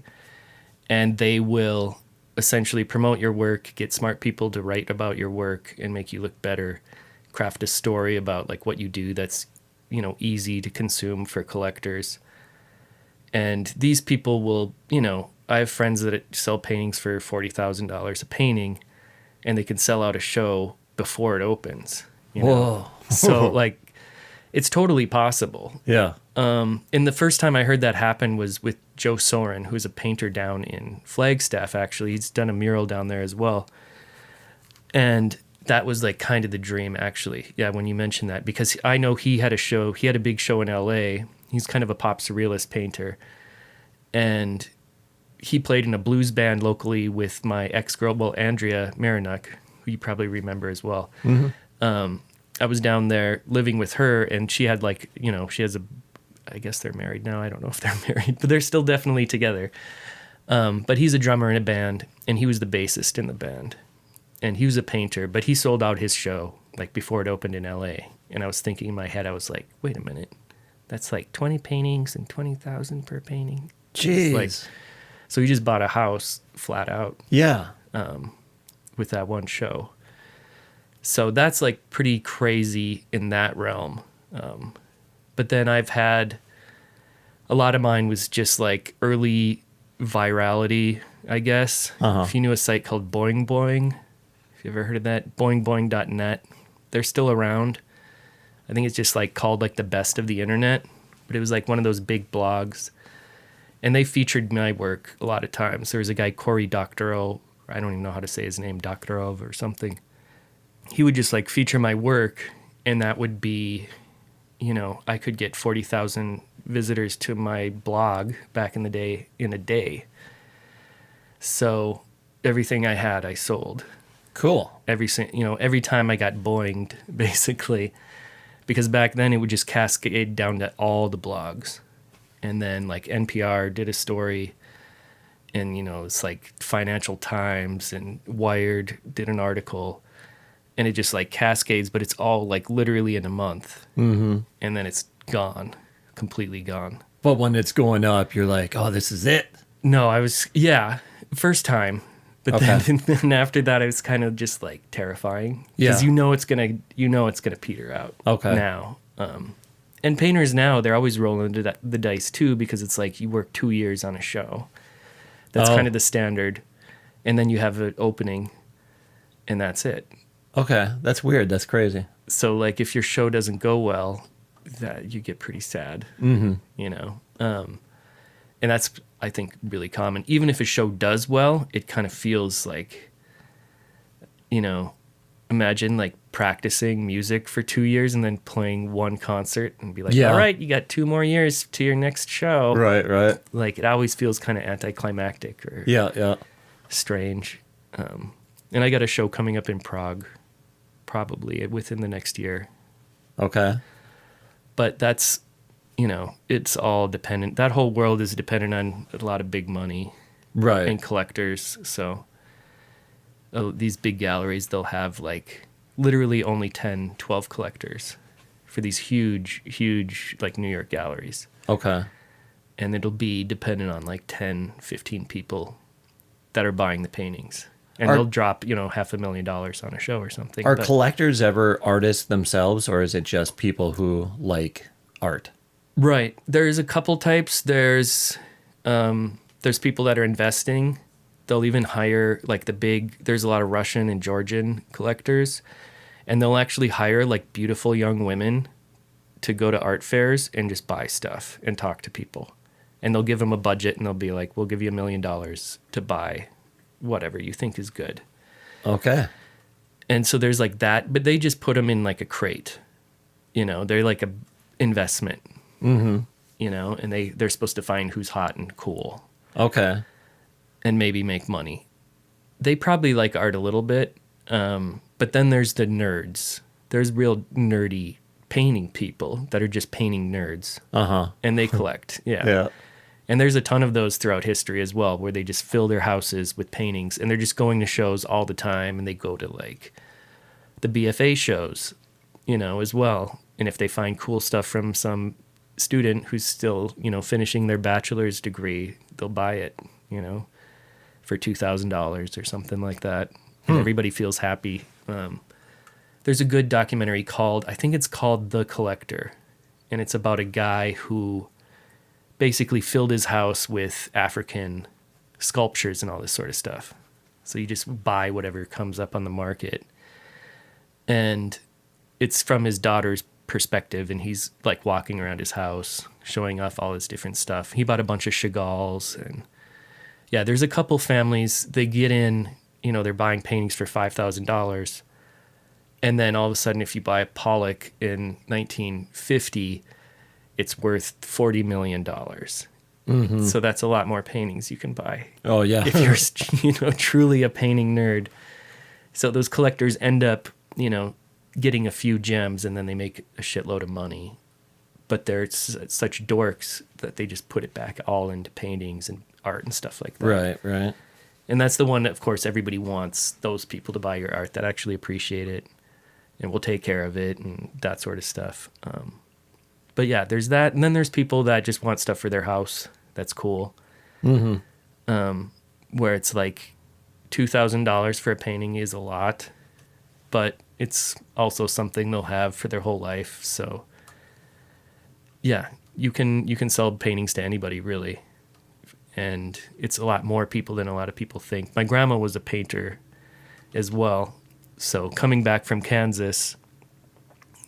and they will essentially promote your work, get smart people to write about your work and make you look better, craft a story about like what you do that's, you know, easy to consume for collectors. And these people will, you know, I have friends that sell paintings for $40,000 a painting, and they can sell out a show before it opens. You know? Whoa. So like, it's totally possible. Yeah. And the first time I heard that happen was with Joe Soren, who's a painter down in Flagstaff, actually. He's done a mural down there as well. And that was like kind of the dream, actually. Yeah, when you mentioned that, because I know he had a big show in LA. He's kind of a pop surrealist painter. And he played in a blues band locally with my ex-girl, well, Andrea Marinuk, who you probably remember as well. Mm-hmm. I was down there living with her, and she had like, you know, I guess they're married now. I don't know if they're married, but they're still definitely together. But he's a drummer in a band, and he was the bassist in the band. And he was a painter, but he sold out his show like before it opened in LA. And I was thinking in my head, I was like, wait a minute. That's like 20 paintings and $20,000 per painting. Jeez. Like, so he just bought a house flat out. Yeah. With that one show. So that's like pretty crazy in that realm. But then I've had a lot of mine was just like early virality, I guess. Uh-huh. If you knew a site called Boing Boing, if you ever heard of that, boingboing.net, they're still around. I think it's just like called like the best of the internet, but it was like one of those big blogs, and they featured my work a lot of times. There was a guy, Cory Doctorow, I don't even know how to say his name, Doctorov or something. He would just like feature my work, and that would be, you know, I could get 40,000 visitors to my blog back in the day in a day. So everything I had, I sold. Cool. Every time I got boinged, basically. Because back then it would just cascade down to all the blogs. And then like NPR did a story, and, you know, it's like Financial Times and Wired did an article, and it just like cascades, but it's all like literally in a month. Mm-hmm. And then it's gone, completely gone. But when it's going up, you're like, oh, this is it. No, first time. But okay. then after that, it was kind of just like terrifying. Yeah. Because you know it's gonna peter out. Okay. Now, and painters now, they're always rolling the dice too, because it's like you work 2 years on a show. That's kind of the standard, and then you have an opening, and that's it. Okay, that's weird. That's crazy. So like if your show doesn't go well, that you get pretty sad. Mm-hmm. You know, and that's, I think, really common. Even if a show does well, it kind of feels like, you know, imagine like practicing music for 2 years and then playing one concert and be like, all right, you got 2 more years to your next show. Right. Like it always feels kind of anticlimactic or strange. And I got a show coming up in Prague, probably within the next year. Okay. But that's, you know, it's all dependent. That whole world is dependent on a lot of big money, right, and collectors. So these big galleries, they'll have like literally only 10, 12 collectors for these huge like New York galleries. Okay. And it'll be dependent on like 10, 15 people that are buying the paintings. And they'll drop, you know, $500,000 on a show or something. Are collectors ever artists themselves, or is it just people who like art? Right. There's a couple types. There's people that are investing. They'll even hire like there's a lot of Russian and Georgian collectors, and they'll actually hire like beautiful young women to go to art fairs and just buy stuff and talk to people. And they'll give them a budget, and they'll be like, we'll give you $1 million to buy whatever you think is good. Okay. And so there's like that, but they just put them in like a crate. You know, they're like investment. Mm-hmm. You know, and they're supposed to find who's hot and cool. Okay. And maybe make money. They probably like art a little bit, but then there's the nerds. There's real nerdy painting people that are just painting nerds. Uh-huh. And they collect. Yeah. Yeah. And there's a ton of those throughout history as well, where they just fill their houses with paintings, and they're just going to shows all the time, and they go to like the BFA shows, you know, as well. And if they find cool stuff from some student who's still, you know, finishing their bachelor's degree, they'll buy it, you know, for $2,000 or something like that. And everybody feels happy. There's a good documentary I think it's called The Collector, and it's about a guy who basically filled his house with African sculptures and all this sort of stuff. So you just buy whatever comes up on the market. And it's from his daughter's perspective, and he's like walking around his house showing off all his different stuff. He bought a bunch of Chagalls, and yeah, there's a couple families, they get in, you know, they're buying paintings for $5,000, and then all of a sudden if you buy a Pollock in 1950, it's worth $40 million. Mm-hmm. So that's a lot more paintings you can buy. Oh yeah. If you're, you know, truly a painting nerd. So those collectors end up, you know, getting a few gems, and then they make a shitload of money. But they're such dorks that they just put it back all into paintings and art and stuff like that. Right. And that's the one that, of course, everybody wants those people to buy your art that actually appreciate it and will take care of it and that sort of stuff. But yeah, there's that. And then there's people that just want stuff for their house. That's cool. Mm-hmm. Where it's like $2,000 for a painting is a lot, but it's also something they'll have for their whole life. So yeah, you can sell paintings to anybody, really. And it's a lot more people than a lot of people think. My grandma was a painter as well. So coming back from Kansas,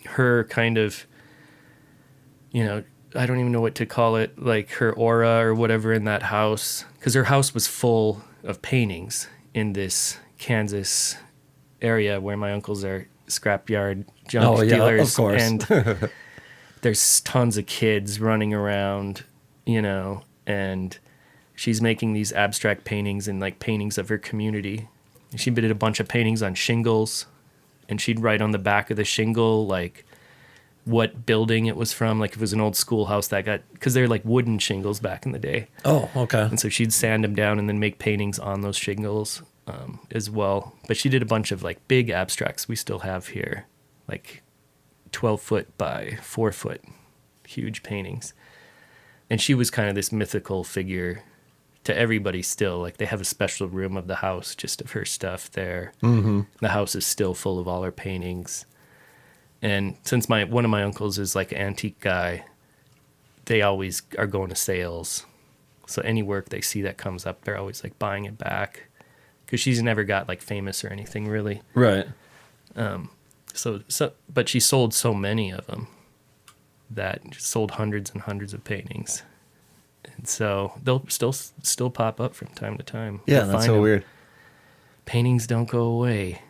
her kind of, you know, I don't even know what to call it, like her aura or whatever in that house, because her house was full of paintings in this Kansas area where my uncles are scrapyard junk dealers. Of course. And there's tons of kids running around, you know, and she's making these abstract paintings and like paintings of her community. She did a bunch of paintings on shingles, and she'd write on the back of the shingle like what building it was from, like if it was an old schoolhouse that got, because they're like wooden shingles back in the day. Oh, okay. And so she'd sand them down and then make paintings on those shingles as well. But she did a bunch of like big abstracts we still have here, like 12 foot by 4 foot, huge paintings. And she was kind of this mythical figure to everybody still. Like they have a special room of the house just of her stuff there. Mm-hmm. The house is still full of all her paintings. And since one of my uncles is like an antique guy, they always are going to sales. So any work they see that comes up, they're always like buying it back, because she's never got like famous or anything really. Right. But she sold so many of them that she sold hundreds and hundreds of paintings. And so they'll still pop up from time to time. Yeah, that's so weird. Paintings don't go away.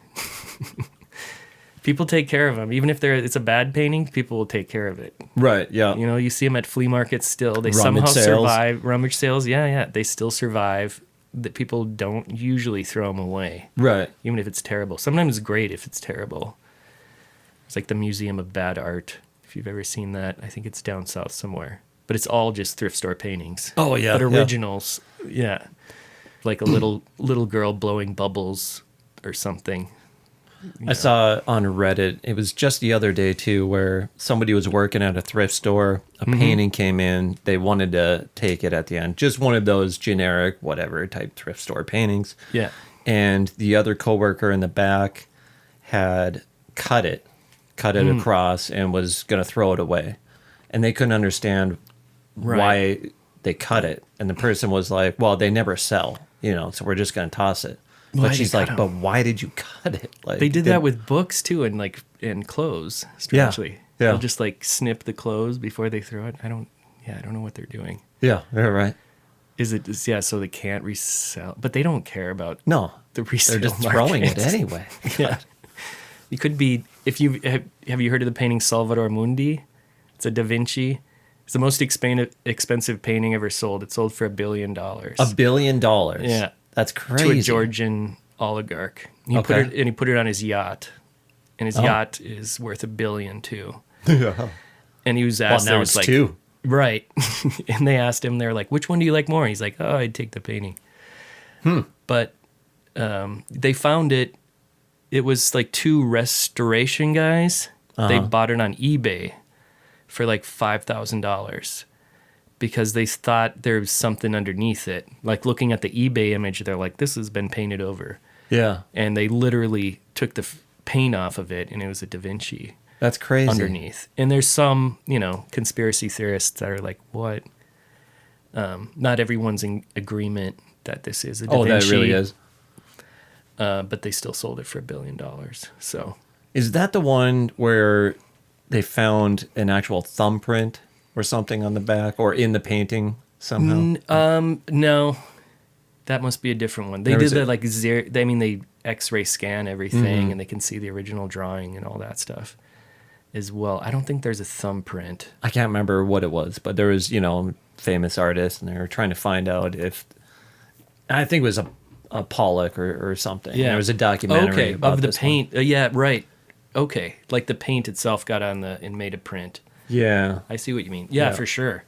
People take care of them. Even if it's a bad painting, people will take care of it. Right, yeah. You know, you see them at flea markets still. They Rummage somehow sales. survive. Rummage sales, yeah. They still survive. That people don't usually throw them away. Right. Even if it's terrible. Sometimes it's great if it's terrible. It's like the Museum of Bad Art. If you've ever seen that, I think it's down south somewhere. But it's all just thrift store paintings. Oh, yeah. But originals, yeah. Like a little girl blowing bubbles or something. I saw on Reddit, it was just the other day too, where somebody was working at a thrift store. A painting came in. They wanted to take it at the end. Just one of those generic, whatever type thrift store paintings. Yeah. And the other coworker in the back had cut it across and was going to throw it away. And they couldn't understand why they cut it. And the person was like, well, they never sell, so we're just going to toss it. But she's like, but why did you cut it? Like, they did that with books too, and clothes. Strangely, they'll just like snip the clothes before they throw it. I don't know what they're doing. Yeah, right. Is it so they can't resell? But they don't care about the resale. They're just market. throwing it anyway. Yeah, you could be. If you have you heard of the painting Salvator Mundi? It's a Da Vinci. It's the most expensive painting ever sold. It sold for $1 billion. $1 billion. Yeah. That's crazy. To a Georgian oligarch. He put it on his yacht. And his yacht is worth $1 billion too. Yeah. And he was asked, Well, now it's like, two. Right. And they asked him, they're like, which one do you like more? And he's like, oh, I'd take the painting. But they found it. It was like 2 restoration guys. They bought it on eBay for like $5,000 because they thought there was something underneath it. Like looking at the eBay image, they're like, this has been painted over. Yeah. And they literally took the paint off of it, and it was a Da Vinci. That's crazy. Underneath. And there's some, conspiracy theorists that are like, what? Not everyone's in agreement that this is a Da Vinci. Oh, that really is? But they still sold it for $1 billion. So, is that the one where they found an actual thumbprint or something on the back or in the painting somehow? No. That must be a different one. They did that like they X-ray scan everything and they can see the original drawing and all that stuff as well. I don't think there's a thumbprint. I can't remember what it was, but there was, famous artist, and they were trying to find out if, I think it was a Pollock or something. Yeah. There was a documentary about of the this paint. Yeah, right. Okay. Like the paint itself got on and made a print. Yeah. I see what you mean. Yeah, for sure.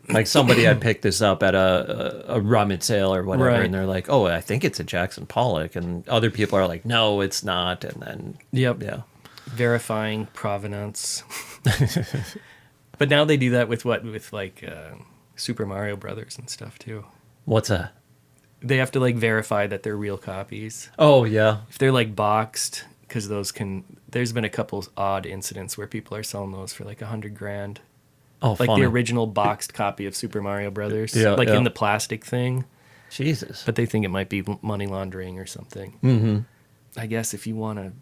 Like somebody had picked this up at a rummage sale or whatever, Right. and they're like, oh, I think it's a Jackson Pollock. And other people are like, no, it's not. And then, Yep. yeah. Verifying provenance. But now they do that with like Super Mario Brothers and stuff too. What's that? They have to like verify that they're real copies. Oh, yeah. If they're like boxed, because there's been a couple odd incidents where people are selling those for like $100,000. Oh, Like funny. the original boxed copy of Super Mario Brothers. Yeah, like yeah. in the plastic thing. Jesus. But they think it might be money laundering or something. Mm-hmm. I guess if you want to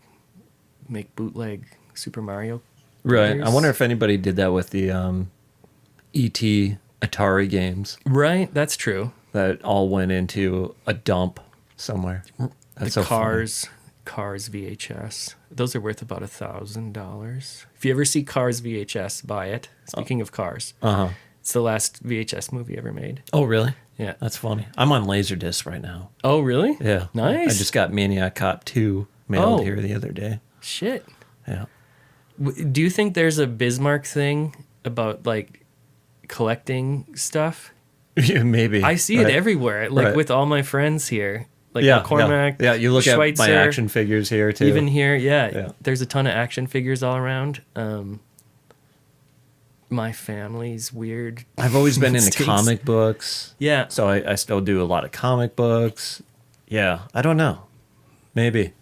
make bootleg Super Mario Right. Brothers. I wonder if anybody did that with the E.T. Atari games Right, that's true. that all went into a dump somewhere. That's The so funny. Cars VHS. Those are worth about $1,000. If you ever see Cars VHS, buy it. Speaking of cars, Uh-huh. it's the last VHS movie ever made. Oh, really? Yeah. That's funny. I'm on Laserdisc right now. Oh, really? Yeah. Nice. I just got Maniac Cop 2 mailed Oh. here the other day. Shit. Yeah. Do you think there's a Bismarck thing about like collecting stuff? Yeah, maybe. I see Right. it everywhere. Like Right. with all my friends here, like Yeah, McCormack. yeah. You look at my Schweitzer, action figures here too. Even here, yeah, Yeah. There's a ton of action figures all around. My family's weird. I've always been into Stinks. comic books. Yeah. So I still do a lot of comic books. Yeah. I don't know. Maybe.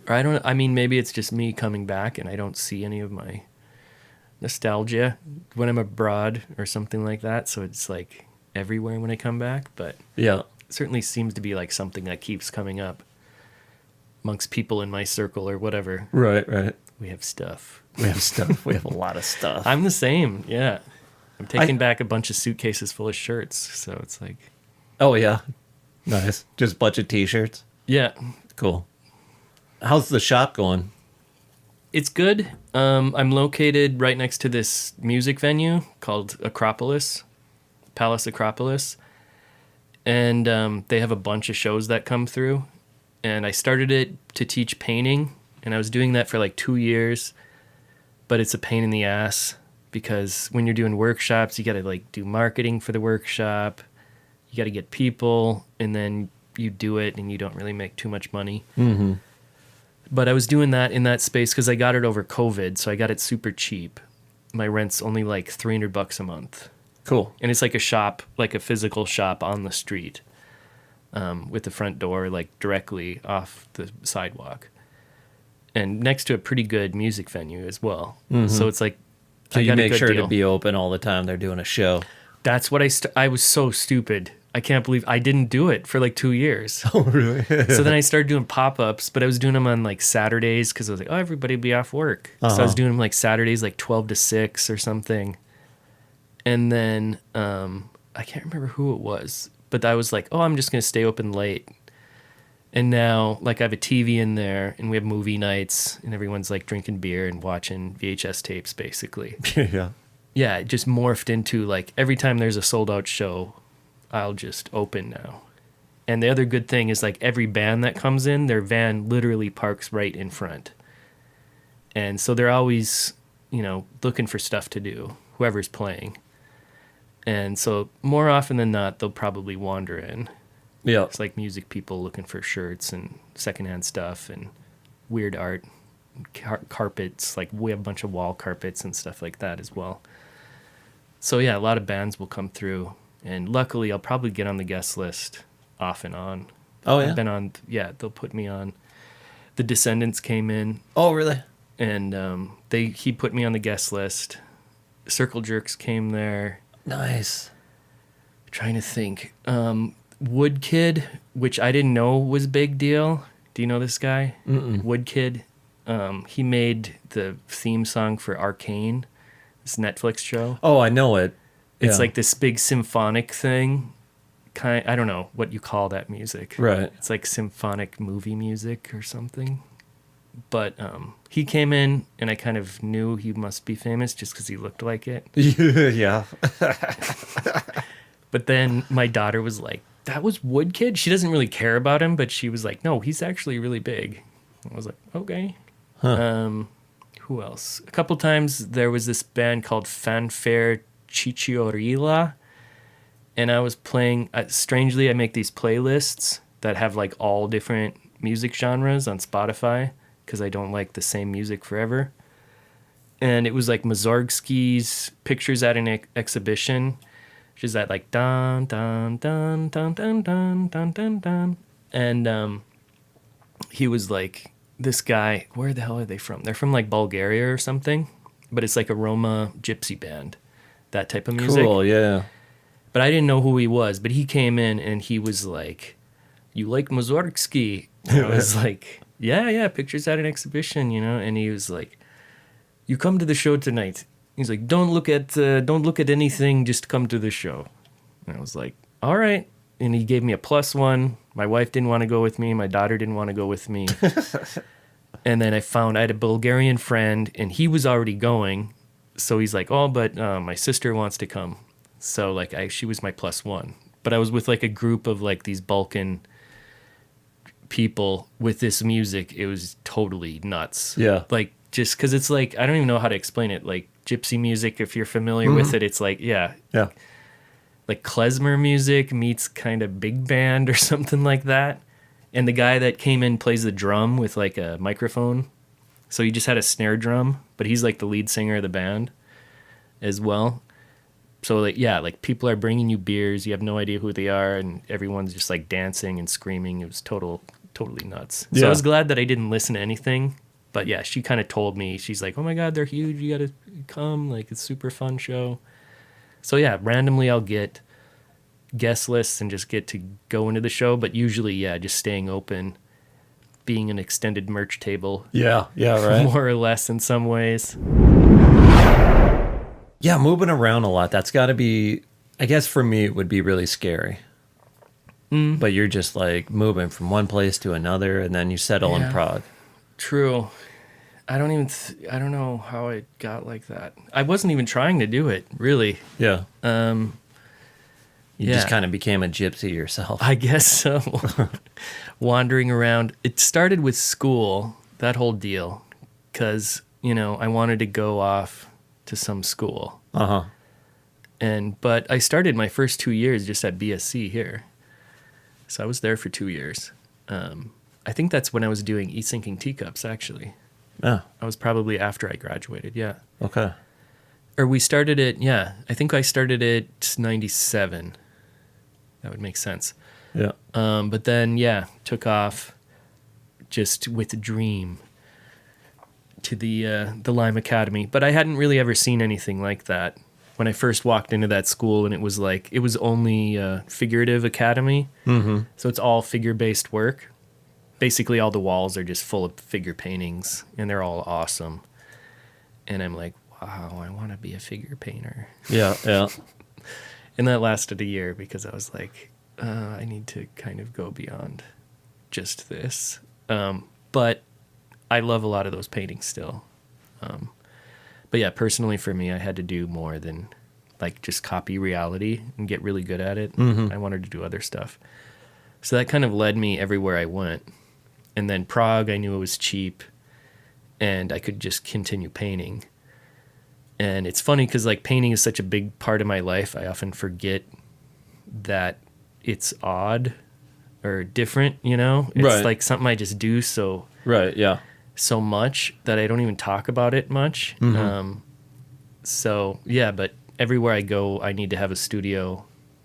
Or I mean, maybe it's just me coming back and I don't see any of my nostalgia when I'm abroad or something like that. So it's like everywhere when I come back. But Yeah. it certainly seems to be like something that keeps coming up amongst people in my circle or whatever. Right. We have stuff. We have stuff. We have a lot of stuff. I'm the same. Yeah. I'm taking back a bunch of suitcases full of shirts. So it's like, Oh, yeah. Nice. Just a bunch of t-shirts. yeah, Cool. How's the shop going? it's good. I'm located right next to this music venue called Acropolis, Palace Acropolis. And they have a bunch of shows that come through. And I started it to teach painting. And I was doing that for like 2 years. But it's a pain in the ass because when you're doing workshops, you got to like do marketing for the workshop. You got to get people, and then you do it and you don't really make too much money. Mm-hmm. But I was doing that in that space because I got it over COVID, so I got it super cheap. My rent's only like $300 a month. Cool. And it's like a shop, like a physical shop on the street, with the front door like directly off the sidewalk. And next to a pretty good music venue as well. Mm-hmm. So it's like, So I you got a make good sure deal. to be open all the time they're doing a show. That's what I was so stupid. I can't believe I didn't do it for like 2 years. Oh, really? So then I started doing pop-ups, but I was doing them on like Saturdays because I was like, oh, everybody will be off work. So I Uh-huh. was doing them like Saturdays, like 12 to 6 or something. And then I can't remember who it was, but I was like, oh, I'm just going to stay open late. And now like I have a TV in there and we have movie nights and everyone's like drinking beer and watching VHS tapes basically. Yeah. yeah, it just morphed into like every time there's a sold out show, I'll just open now. And the other good thing is like every band that comes in, their van literally parks right in front. And so they're always, looking for stuff to do, whoever's playing. And so more often than not, they'll probably wander in. Yeah. It's like music people looking for shirts and secondhand stuff and weird art, carpets. Like we have a bunch of wall carpets and stuff like that as well. So yeah, a lot of bands will come through. And luckily, I'll probably get on the guest list off and on. Oh, yeah? I've been on, they'll put me on. The Descendants came in. Oh, really? And he put me on the guest list. Circle Jerks came there. Nice. Trying to think. Wood Kid, which I didn't know was a big deal. Do you know this guy? Mm-mm. Wood Kid. He made the theme song for Arcane, this Netflix show. Oh, I know it. It's like this big symphonic thing. I don't know what you call that music. Right. It's like symphonic movie music or something. But he came in, and I kind of knew he must be famous just because he looked like it. Yeah. But then my daughter was like, that was Wood Kid? She doesn't really care about him, but she was like, no, he's actually really big. I was like, okay. Huh. Who else? A couple times there was this band called Fanfare Cicciorilla, and I was playing, strangely, I make these playlists that have like all different music genres on Spotify because I don't like the same music forever. And it was like Mussorgsky's Pictures at an Exhibition, which is that like dun dun dun dun dun dun dun dun dun. And he was like, this guy, where the hell are they from? They're from like Bulgaria or something, but it's like a Roma gypsy band, that type of music. Cool, yeah. But I didn't know who he was, but he came in and he was like, you like Mussorgsky? And I was like, yeah, Pictures at an Exhibition, And he was like, you come to the show tonight. He's like, don't look at anything, just come to the show. And I was like, all right. And he gave me a +1. My wife didn't want to go with me. My daughter didn't want to go with me. And then I had a Bulgarian friend, and he was already going. So he's like, oh, but my sister wants to come. So like she was my +1. But I was with like a group of like these Balkan people with this music. It was totally nuts. Yeah. Like just because it's like, I don't even know how to explain it. Like gypsy music, if you're familiar with it, it's like, yeah. Like klezmer music meets kind of big band or something like that. And the guy that came in plays the drum with like a microphone. So he just had a snare drum, but he's like the lead singer of the band as well. So like, yeah, like people are bringing you beers. You have no idea who they are. And everyone's just like dancing and screaming. It was totally nuts. So I was glad that I didn't listen to anything. But yeah, she kind of told me, she's like, oh my God, they're huge. You got to come. Like, it's a super fun show. So yeah, randomly I'll get guest lists and just get to go into the show. But usually, yeah, just staying open, being an extended merch table. Yeah, right. More or less in some ways. Yeah, moving around a lot. That's got to be, I guess for me, it would be really scary. But you're just like moving from one place to another, and then you settle in Prague. True. I don't know how I got like that. I wasn't even trying to do it, really. Yeah. You just kind of became a gypsy yourself. I guess so. Wandering around. It started with school, that whole deal, because, I wanted to go off to some school. Uh-huh. But I started my first 2 years just at BSc here. So I was there for 2 years. I think that's when I was doing e-syncing teacups, actually. Yeah. I was probably after I graduated, yeah. Okay. Or we started it, yeah. I think I started it 97. That would make sense. Yeah. But then, yeah, took off just with a dream to the Lime Academy. But I hadn't really ever seen anything like that when I first walked into that school, and it was like, it was only a figurative academy. Mm-hmm. So it's all figure-based work. Basically, all the walls are just full of figure paintings, and they're all awesome. And I'm like, wow, I want to be a figure painter. Yeah. And that lasted a year because I was like, I need to kind of go beyond just this. But I love a lot of those paintings still. But yeah, personally for me, I had to do more than like just copy reality and get really good at it. I wanted to do other stuff. So that kind of led me everywhere I went. And then Prague, I knew it was cheap and I could just continue painting. And it's funny because like painting is such a big part of my life. I often forget that it's odd or different, you know? It's Right. like something I just do so much that I don't even talk about it much. So yeah, but everywhere I go, I need to have a studio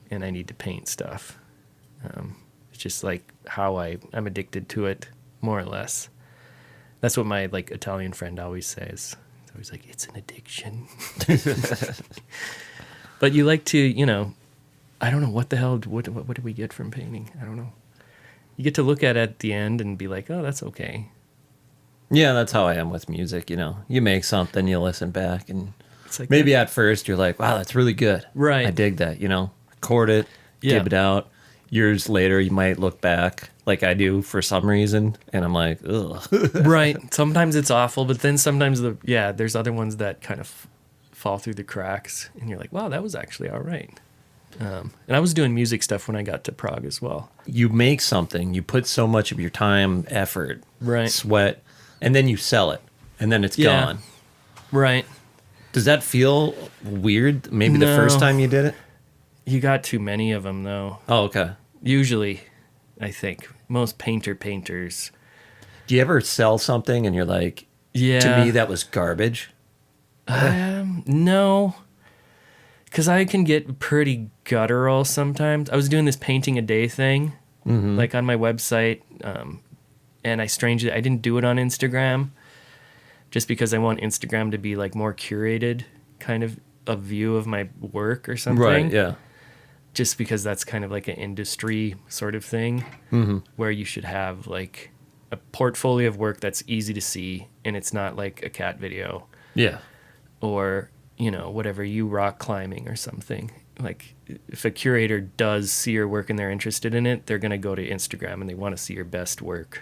and I need to paint stuff. It's just like how I'm addicted to it, more or less. That's what my like Italian friend always says. He's always like, it's an addiction. But you like to, you know, I don't know what the hell, what do we get from painting? I don't know. You get to look at it at the end and be like, oh, that's okay. Yeah, that's how I am with music, you know. You make something, you listen back, and It's like maybe at first you're like, wow, that's really good. Right. I dig that, you know. Record it, give it out. Years later, you might look back like I do for some reason, and I'm like, ugh. Right. Sometimes it's awful, but then sometimes there's other ones that kind of fall through the cracks, and you're like, wow, that was actually all right. And I was doing music stuff when I got to Prague as well. You make something, you put so much of your time, effort, Right. sweat, and then you sell it, and then it's gone. Right. Does that feel weird? Maybe the No. first time you did it? You got too many of them, though. Oh, okay. Usually, I think. Most painters. Do you ever sell something and you're like, Yeah. to me, that was garbage? No. Because I can get pretty guttural sometimes. I was doing this painting a day thing, like on my website, and I didn't do it on Instagram, just because I want Instagram to be like more curated, kind of a view of my work or something. Right, yeah. Just because that's kind of like an industry sort of thing, where you should have like a portfolio of work that's easy to see, and it's not like a cat video. Yeah. Or, you know, whatever, you rock climbing or something. Like, if a curator does see your work and they're interested in it, they're going to go to Instagram and they want to see your best work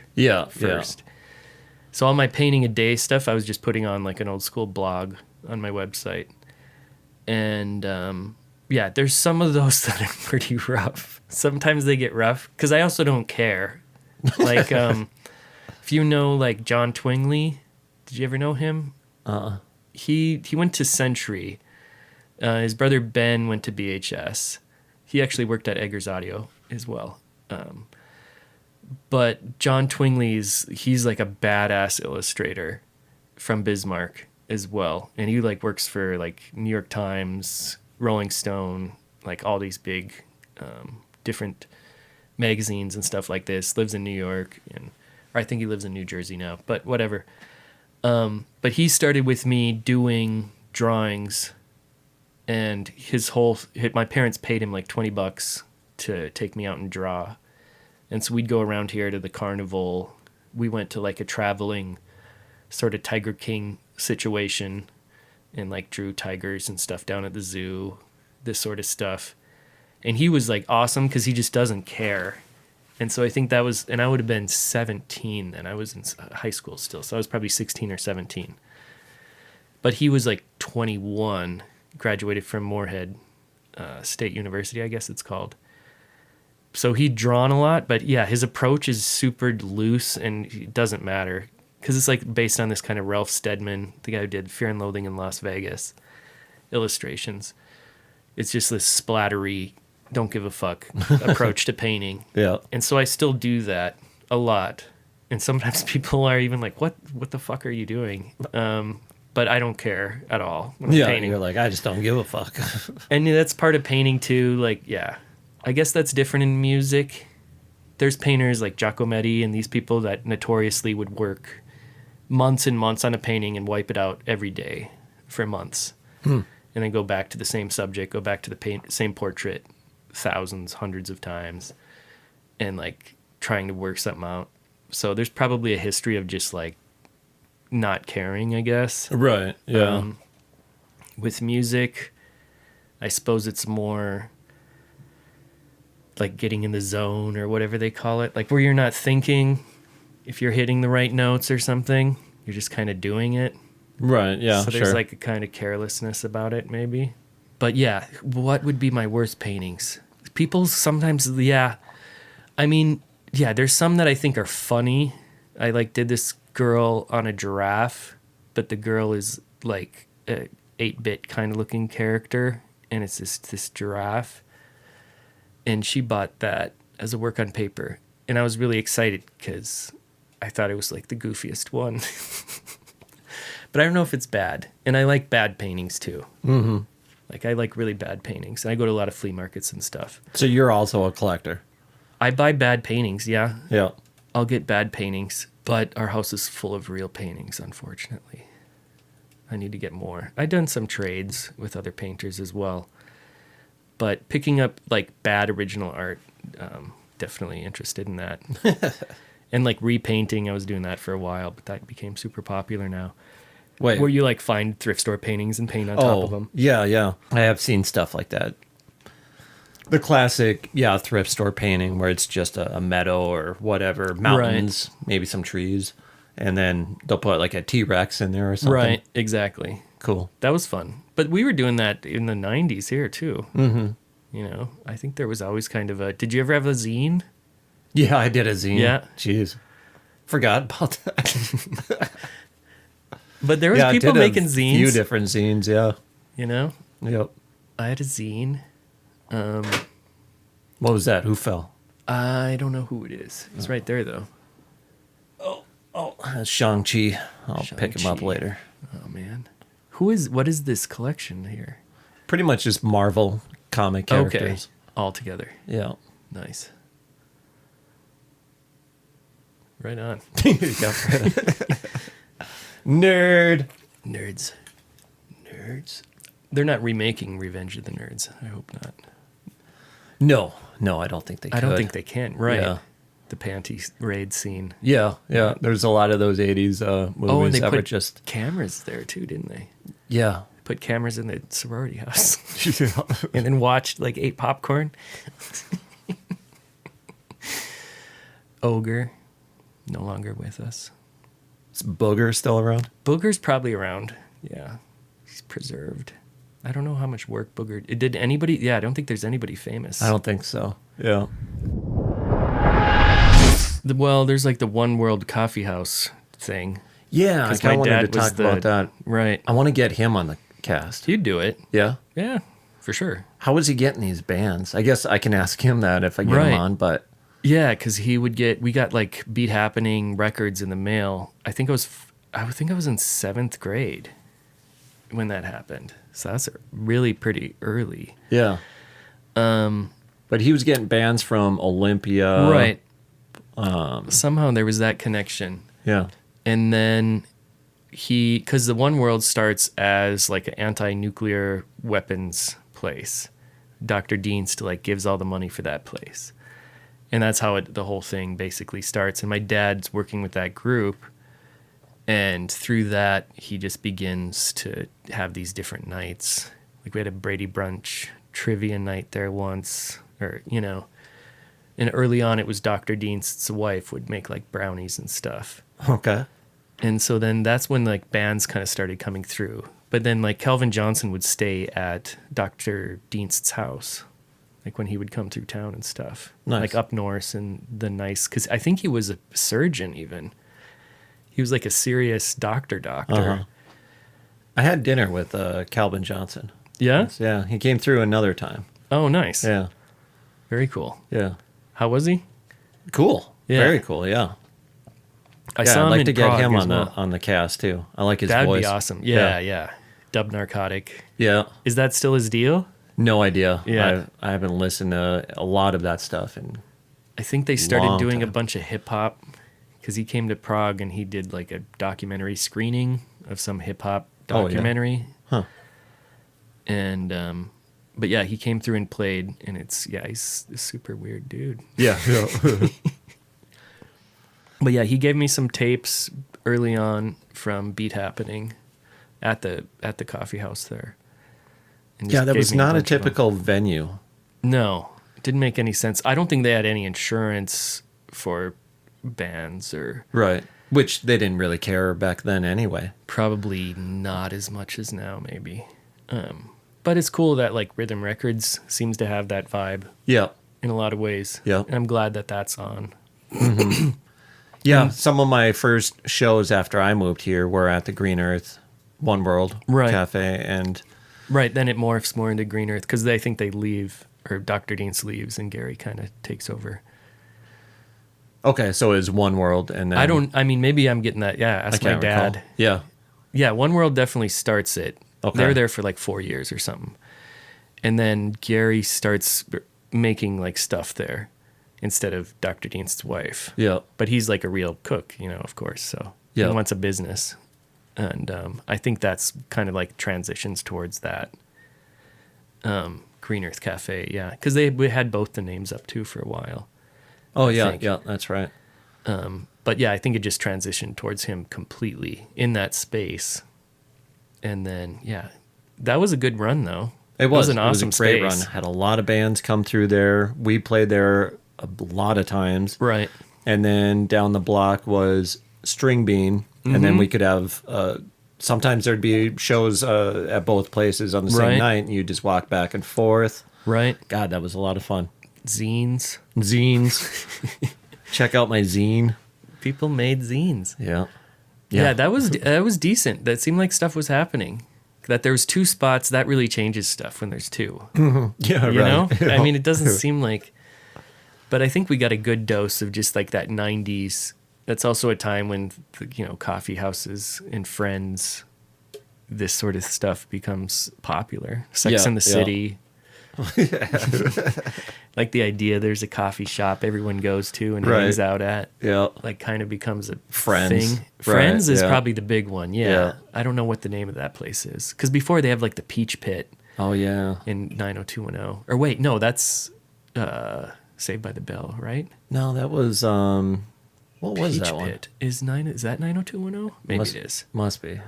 first. So all my painting a day stuff, I was just putting on like an old school blog on my website. And, there's some of those that are pretty rough. Sometimes they get rough because I also don't care. Like, if you know, like, John Twingley, did you ever know him? He went to Century. His brother Ben went to BHS. He actually worked at Eggers Audio as well. But John Twingley's, he's like a badass illustrator from Bismarck as well. And he like works for like New York Times, Rolling Stone, like all these big different magazines and stuff like this. Lives in New York, or I think he lives in New Jersey now, but whatever. But he started with me doing drawings, and my parents paid him like $20 to take me out and draw. And so we'd go around here to the carnival. We went to like a traveling sort of Tiger King situation and like drew tigers and stuff down at the zoo, this sort of stuff. And he was like awesome because he just doesn't care. And so I think that was, and I would have been 17 then. I was in high school still, so I was probably 16 or 17. But he was like 21, graduated from Moorhead State University, I guess it's called. So he'd drawn a lot, but yeah, his approach is super loose and it doesn't matter because it's like based on this kind of Ralph Steadman, the guy who did Fear and Loathing in Las Vegas illustrations. It's just this splattery, don't give a fuck approach to painting. Yeah. And so I still do that a lot. And sometimes people are even like, what the fuck are you doing? But I don't care at all when I'm painting. You're like, I just don't give a fuck. And that's part of painting too. Like, yeah, I guess that's different in music. There's painters like Giacometti and these people that notoriously would work months and months on a painting and wipe it out every day for months. And then go back to the same subject, go back to the same portrait thousands, hundreds of times, and like trying to work something out. So there's probably a history of just like not caring, I guess. Right. Yeah. With music, I suppose it's more like getting in the zone or whatever they call it, like where you're not thinking if you're hitting the right notes or something, you're just kind of doing it. Right, yeah, So there's like a kind of carelessness about it, maybe. But yeah, what would be my worst paintings? People sometimes, yeah. I mean, yeah, there's some that I think are funny. I like did this girl on a giraffe, but the girl is like a 8-bit kind of looking character, and it's this giraffe. And she bought that as a work on paper. And I was really excited because I thought it was like the goofiest one. But I don't know if it's bad. And I like bad paintings too. Mm-hmm. Like I like really bad paintings. And I go to a lot of flea markets and stuff. So you're also a collector? I buy bad paintings, yeah. Yeah. I'll get bad paintings. But our house is full of real paintings, unfortunately. I need to get more. I've done some trades with other painters as well. But picking up like bad original art, definitely interested in that. And like repainting, I was doing that for a while, but that became super popular now. Wait. Where you like find thrift store paintings and paint on top of them. Yeah. I have seen stuff like that. The classic, thrift store painting where it's just a meadow or whatever, mountains, maybe some trees, and then they'll put like a T-Rex in there or something. Right, exactly. Cool. That was fun. But we were doing that in the 90s here too. Mm-hmm. You know, I think there was always kind of a... Did you ever have a zine? Yeah, I did a zine. Yeah. Jeez. Forgot about that. But there was people making zines. A few different zines, yeah. You know? Yep. I had a zine. What was that? Who fell? I don't know who it is. It's right there, though. Oh, that's Shang-Chi. I'll pick him up Shang-Chi. later. Oh, man. What is this collection here? Pretty much just Marvel comic characters. Okay. All together. Yeah. Nice. Right on. Nerd. Nerds. They're not remaking Revenge of the Nerds. I hope not. No, I don't think they could. I don't think they can. Right. Yeah. The panty raid scene. Yeah. There's a lot of those 80s movies Oh, and they that put were just... cameras there too, didn't they? Yeah. Put cameras in the sorority house. And then watched, like, ate popcorn. Ogre, no longer with us. Is Booger still around? Booger's probably around. Yeah. He's preserved. I don't know how much work Booger... Did anybody... Yeah, I don't think there's anybody famous. I don't think so. Yeah. Well, there's like the One World Coffee House thing. Yeah, I 'Cause kind of my wanted dad to was talk about that. Right. I want to get him on the cast. He'd do it. Yeah? Yeah, for sure. How was he getting these bands? I guess I can ask him that if I get Right. him on, but... Yeah, because we got like Beat Happening records in the mail. I think I was in 7th grade when that happened. So that's really pretty early. Yeah. But he was getting bands from Olympia. Right. Somehow there was that connection. Yeah. And then because the One World starts as like an anti-nuclear weapons place. Dr. Dienst like gives all the money for that place. And that's how the whole thing basically starts. And my dad's working with that group. And through that, he just begins to have these different nights. Like we had a Brady Brunch trivia night there once, or, you know. And early on, it was Dr. Dienst's wife would make like brownies and stuff. Okay. And so then that's when like bands kind of started coming through. But then like Calvin Johnson would stay at Dr. Dienst's house, like when he would come through town and stuff. Nice. Like up north and because I think he was a surgeon even. He was like a serious doctor. Uh-huh. I had dinner with Calvin Johnson. Yeah? Yeah, he came through another time. Oh, nice. Yeah. Very cool. Yeah. How was he? Cool. Yeah. Very cool, yeah. I saw him I'd like in to get Prague him as on well. on the cast too. I like his That'd voice. be awesome. Yeah. Dub Narcotic. Yeah. Is that still his deal? No idea. Yeah. I haven't listened to a lot of that stuff. And I think they started Long doing time. a bunch of hip hop because he came to Prague and he did like a documentary screening of some hip hop Oh, yeah. documentary. Huh. And but yeah, he came through and played, and he's a super weird dude. Yeah. But yeah, he gave me some tapes early on from Beat Happening at the coffee house there. And Yeah, just that gave was me not a bunch of them. typical venue. No, it didn't make any sense. I don't think they had any insurance for bands or Right. Which they didn't really care back then anyway. Probably not as much as now, maybe. But it's cool that like Rhythm Records seems to have that vibe. Yeah. In a lot of ways. Yeah. And I'm glad that that's on. Mm-hmm. Yeah. Some of my first shows after I moved here were at the Green Earth One World Cafe. And right. Then it morphs more into Green Earth because they think they leave, or Dr. Deans leaves and Gary kind of takes over. Okay, so it's One World, and then... I mean, maybe I'm getting that, ask my dad. Recall. Yeah. Yeah, One World definitely starts it. Okay. They were there for like 4 years or something. And then Gary starts making like stuff there instead of Dr. Dean's wife. Yeah. But he's like a real cook, of course, so he wants a business. And I think that's kind of like transitions towards that Green Earth Cafe, because we had both the names up too for a while. Oh, yeah, that's right. But I think it just transitioned towards him completely in that space. And then, that was a good run, though. It was an awesome great space. run. Had a lot of bands come through there. We played there a lot of times. Right. And then down the block was String Bean. And then we could have... sometimes there'd be shows at both places on the same night, and you just walk back and forth. Right. God, that was a lot of fun. Zines. Check out my zine. People made zines. Yeah, that was decent. That seemed like stuff was happening. That there was 2 spots, that really changes stuff when there's 2. Yeah, you know? Yeah. I mean, it doesn't seem like... But I think we got a good dose of just like that 90s. That's also a time when, coffee houses and Friends, this sort of stuff becomes popular. Sex and the City. Like the idea there's a coffee shop everyone goes to and hangs out at. Yeah. Like kind of becomes a Friends. thing. Friends is probably the big one. Yeah. I don't know what the name of that place is. Because before they have like the Peach Pit. Oh, yeah. In 90210. Or wait, no, that's Saved by the Bell, right? No, that was... what was Peach that one? Pit. Is that 90210? Maybe it is. Must be.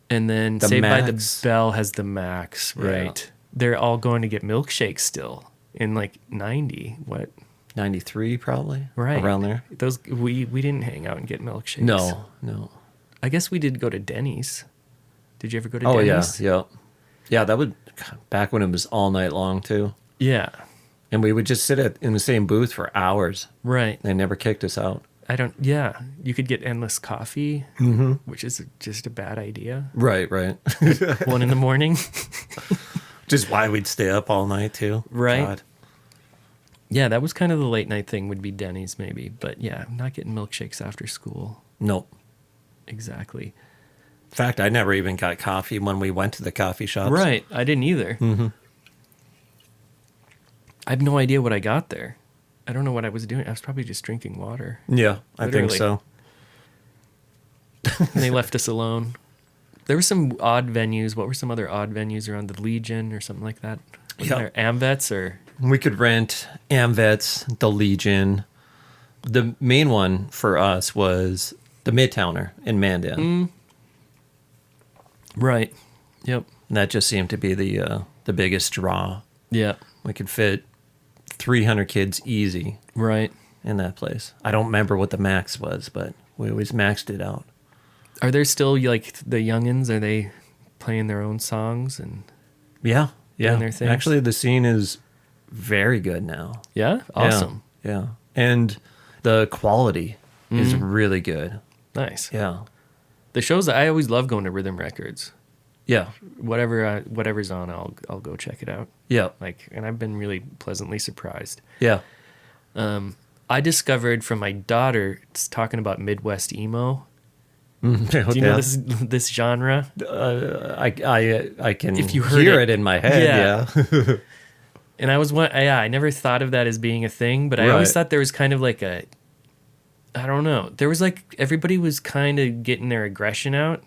And then Saved by the Bell has the Max, right? Yeah. They're all going to get milkshakes still in like 90. What? 93 probably? Right. Around there. Those we didn't hang out and get milkshakes. No. I guess we did go to Denny's. Did you ever go to Denny's? Oh, yeah. Yeah, that would... Back when it was all night long, too. Yeah. And we would just sit in the same booth for hours. Right. They never kicked us out. You could get endless coffee, which is just a bad idea. Right. 1 a.m. Just why we'd stay up all night, too. Right. God. Yeah, that was kind of the late night thing, would be Denny's maybe. But yeah, not getting milkshakes after school. Nope. Exactly. In fact, I never even got coffee when we went to the coffee shops. Right. I didn't either. I have no idea what I got there. I don't know what I was doing. I was probably just drinking water. Yeah, I think so. And they left us alone. There were some odd venues. What were some other odd venues around the Legion or something like that? Wasn't there Amvets or... We could rent Amvets, the Legion. The main one for us was the Midtowner in Mandan. Right. Yep. And that just seemed to be the biggest draw. Yeah. We could fit 300 kids easy. Right. In that place. I don't remember what the max was, but we always maxed it out. Are there still like the youngins? Are they playing their own songs and doing their things? Actually, the scene is very good now. Yeah? Awesome. Yeah. And the quality is really good. Nice. Yeah. The shows, I always love going to Rhythm Records. Yeah. Whatever's on, I'll go check it out. Yeah. And I've been really pleasantly surprised. Yeah. I discovered from my daughter, it's talking about Midwest emo. Do you know this genre? I can if you heard hear it in my head. Yeah. And I never thought of that as being a thing, but I always thought there was kind of like I don't know. There was like everybody was kind of getting their aggression out.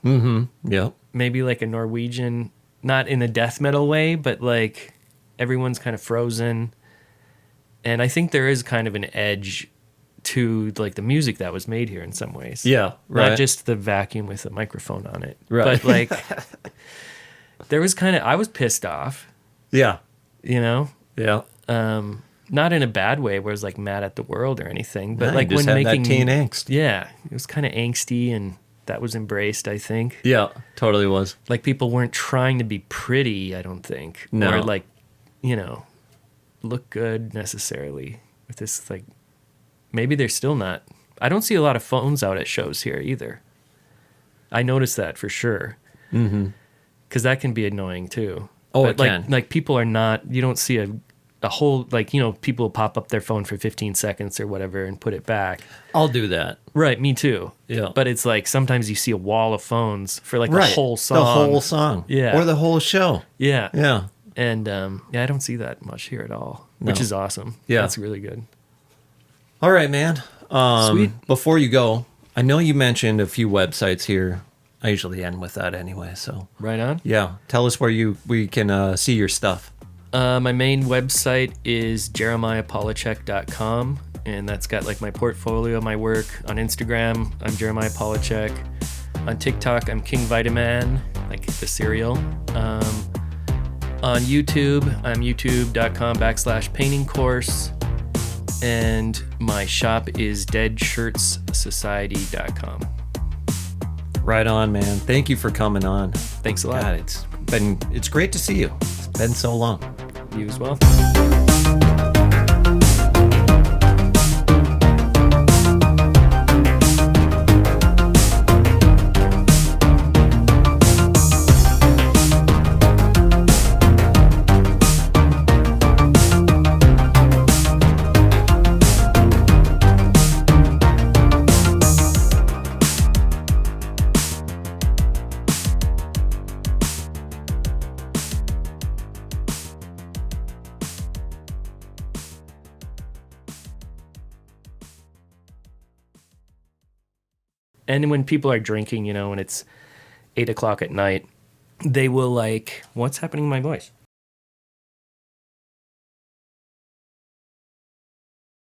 Yeah. Maybe like a Norwegian, not in a death metal way, but like everyone's kind of frozen. And I think there is kind of an edge to like the music that was made here in some ways. Yeah, right. Not just the vacuum with a microphone on it. Right. But like there was I was pissed off. Yeah. You know? Yeah. not in a bad way where I was like mad at the world or anything, but No, like you just when had making that teen angst. Yeah, it was kind of angsty, and that was embraced, I think. Yeah, totally was. Like people weren't trying to be pretty, I don't think. No. Or like, you know, look good necessarily with this, like, maybe they're still not. I don't see a lot of phones out at shows here either. I noticed that for sure. Mm-hmm. Because that can be annoying too. Oh, but it like, can. Like people are not, you don't see a whole, like, you know, people pop up their phone for 15 seconds or whatever and put it back. I'll do that. Right, me too. Yeah. But it's like sometimes you see a wall of phones for like Right. the whole song. The whole song. Yeah. Or the whole show. Yeah. Yeah. And yeah, I don't see that much here at all, which No. is awesome. Yeah. That's really good. All right, man. Sweet. Before you go, I know you mentioned a few websites here. I usually end with that anyway. So Right on. yeah, tell us where we can see your stuff. My main website is jeremiahpalacek.com, and that's got like my portfolio, my work. On Instagram, I'm Jeremiah Palacek. On TikTok, I'm King Vitaman, like the cereal. On YouTube, I'm youtube.com/painting course. And my shop is deadshirtssociety.com. Right on, man. Thank you for coming on. Thanks a lot. God, it's great to see you. It's been so long. You as well. And when people are drinking, you know, when it's 8 o'clock at night, they will like, what's happening to my voice?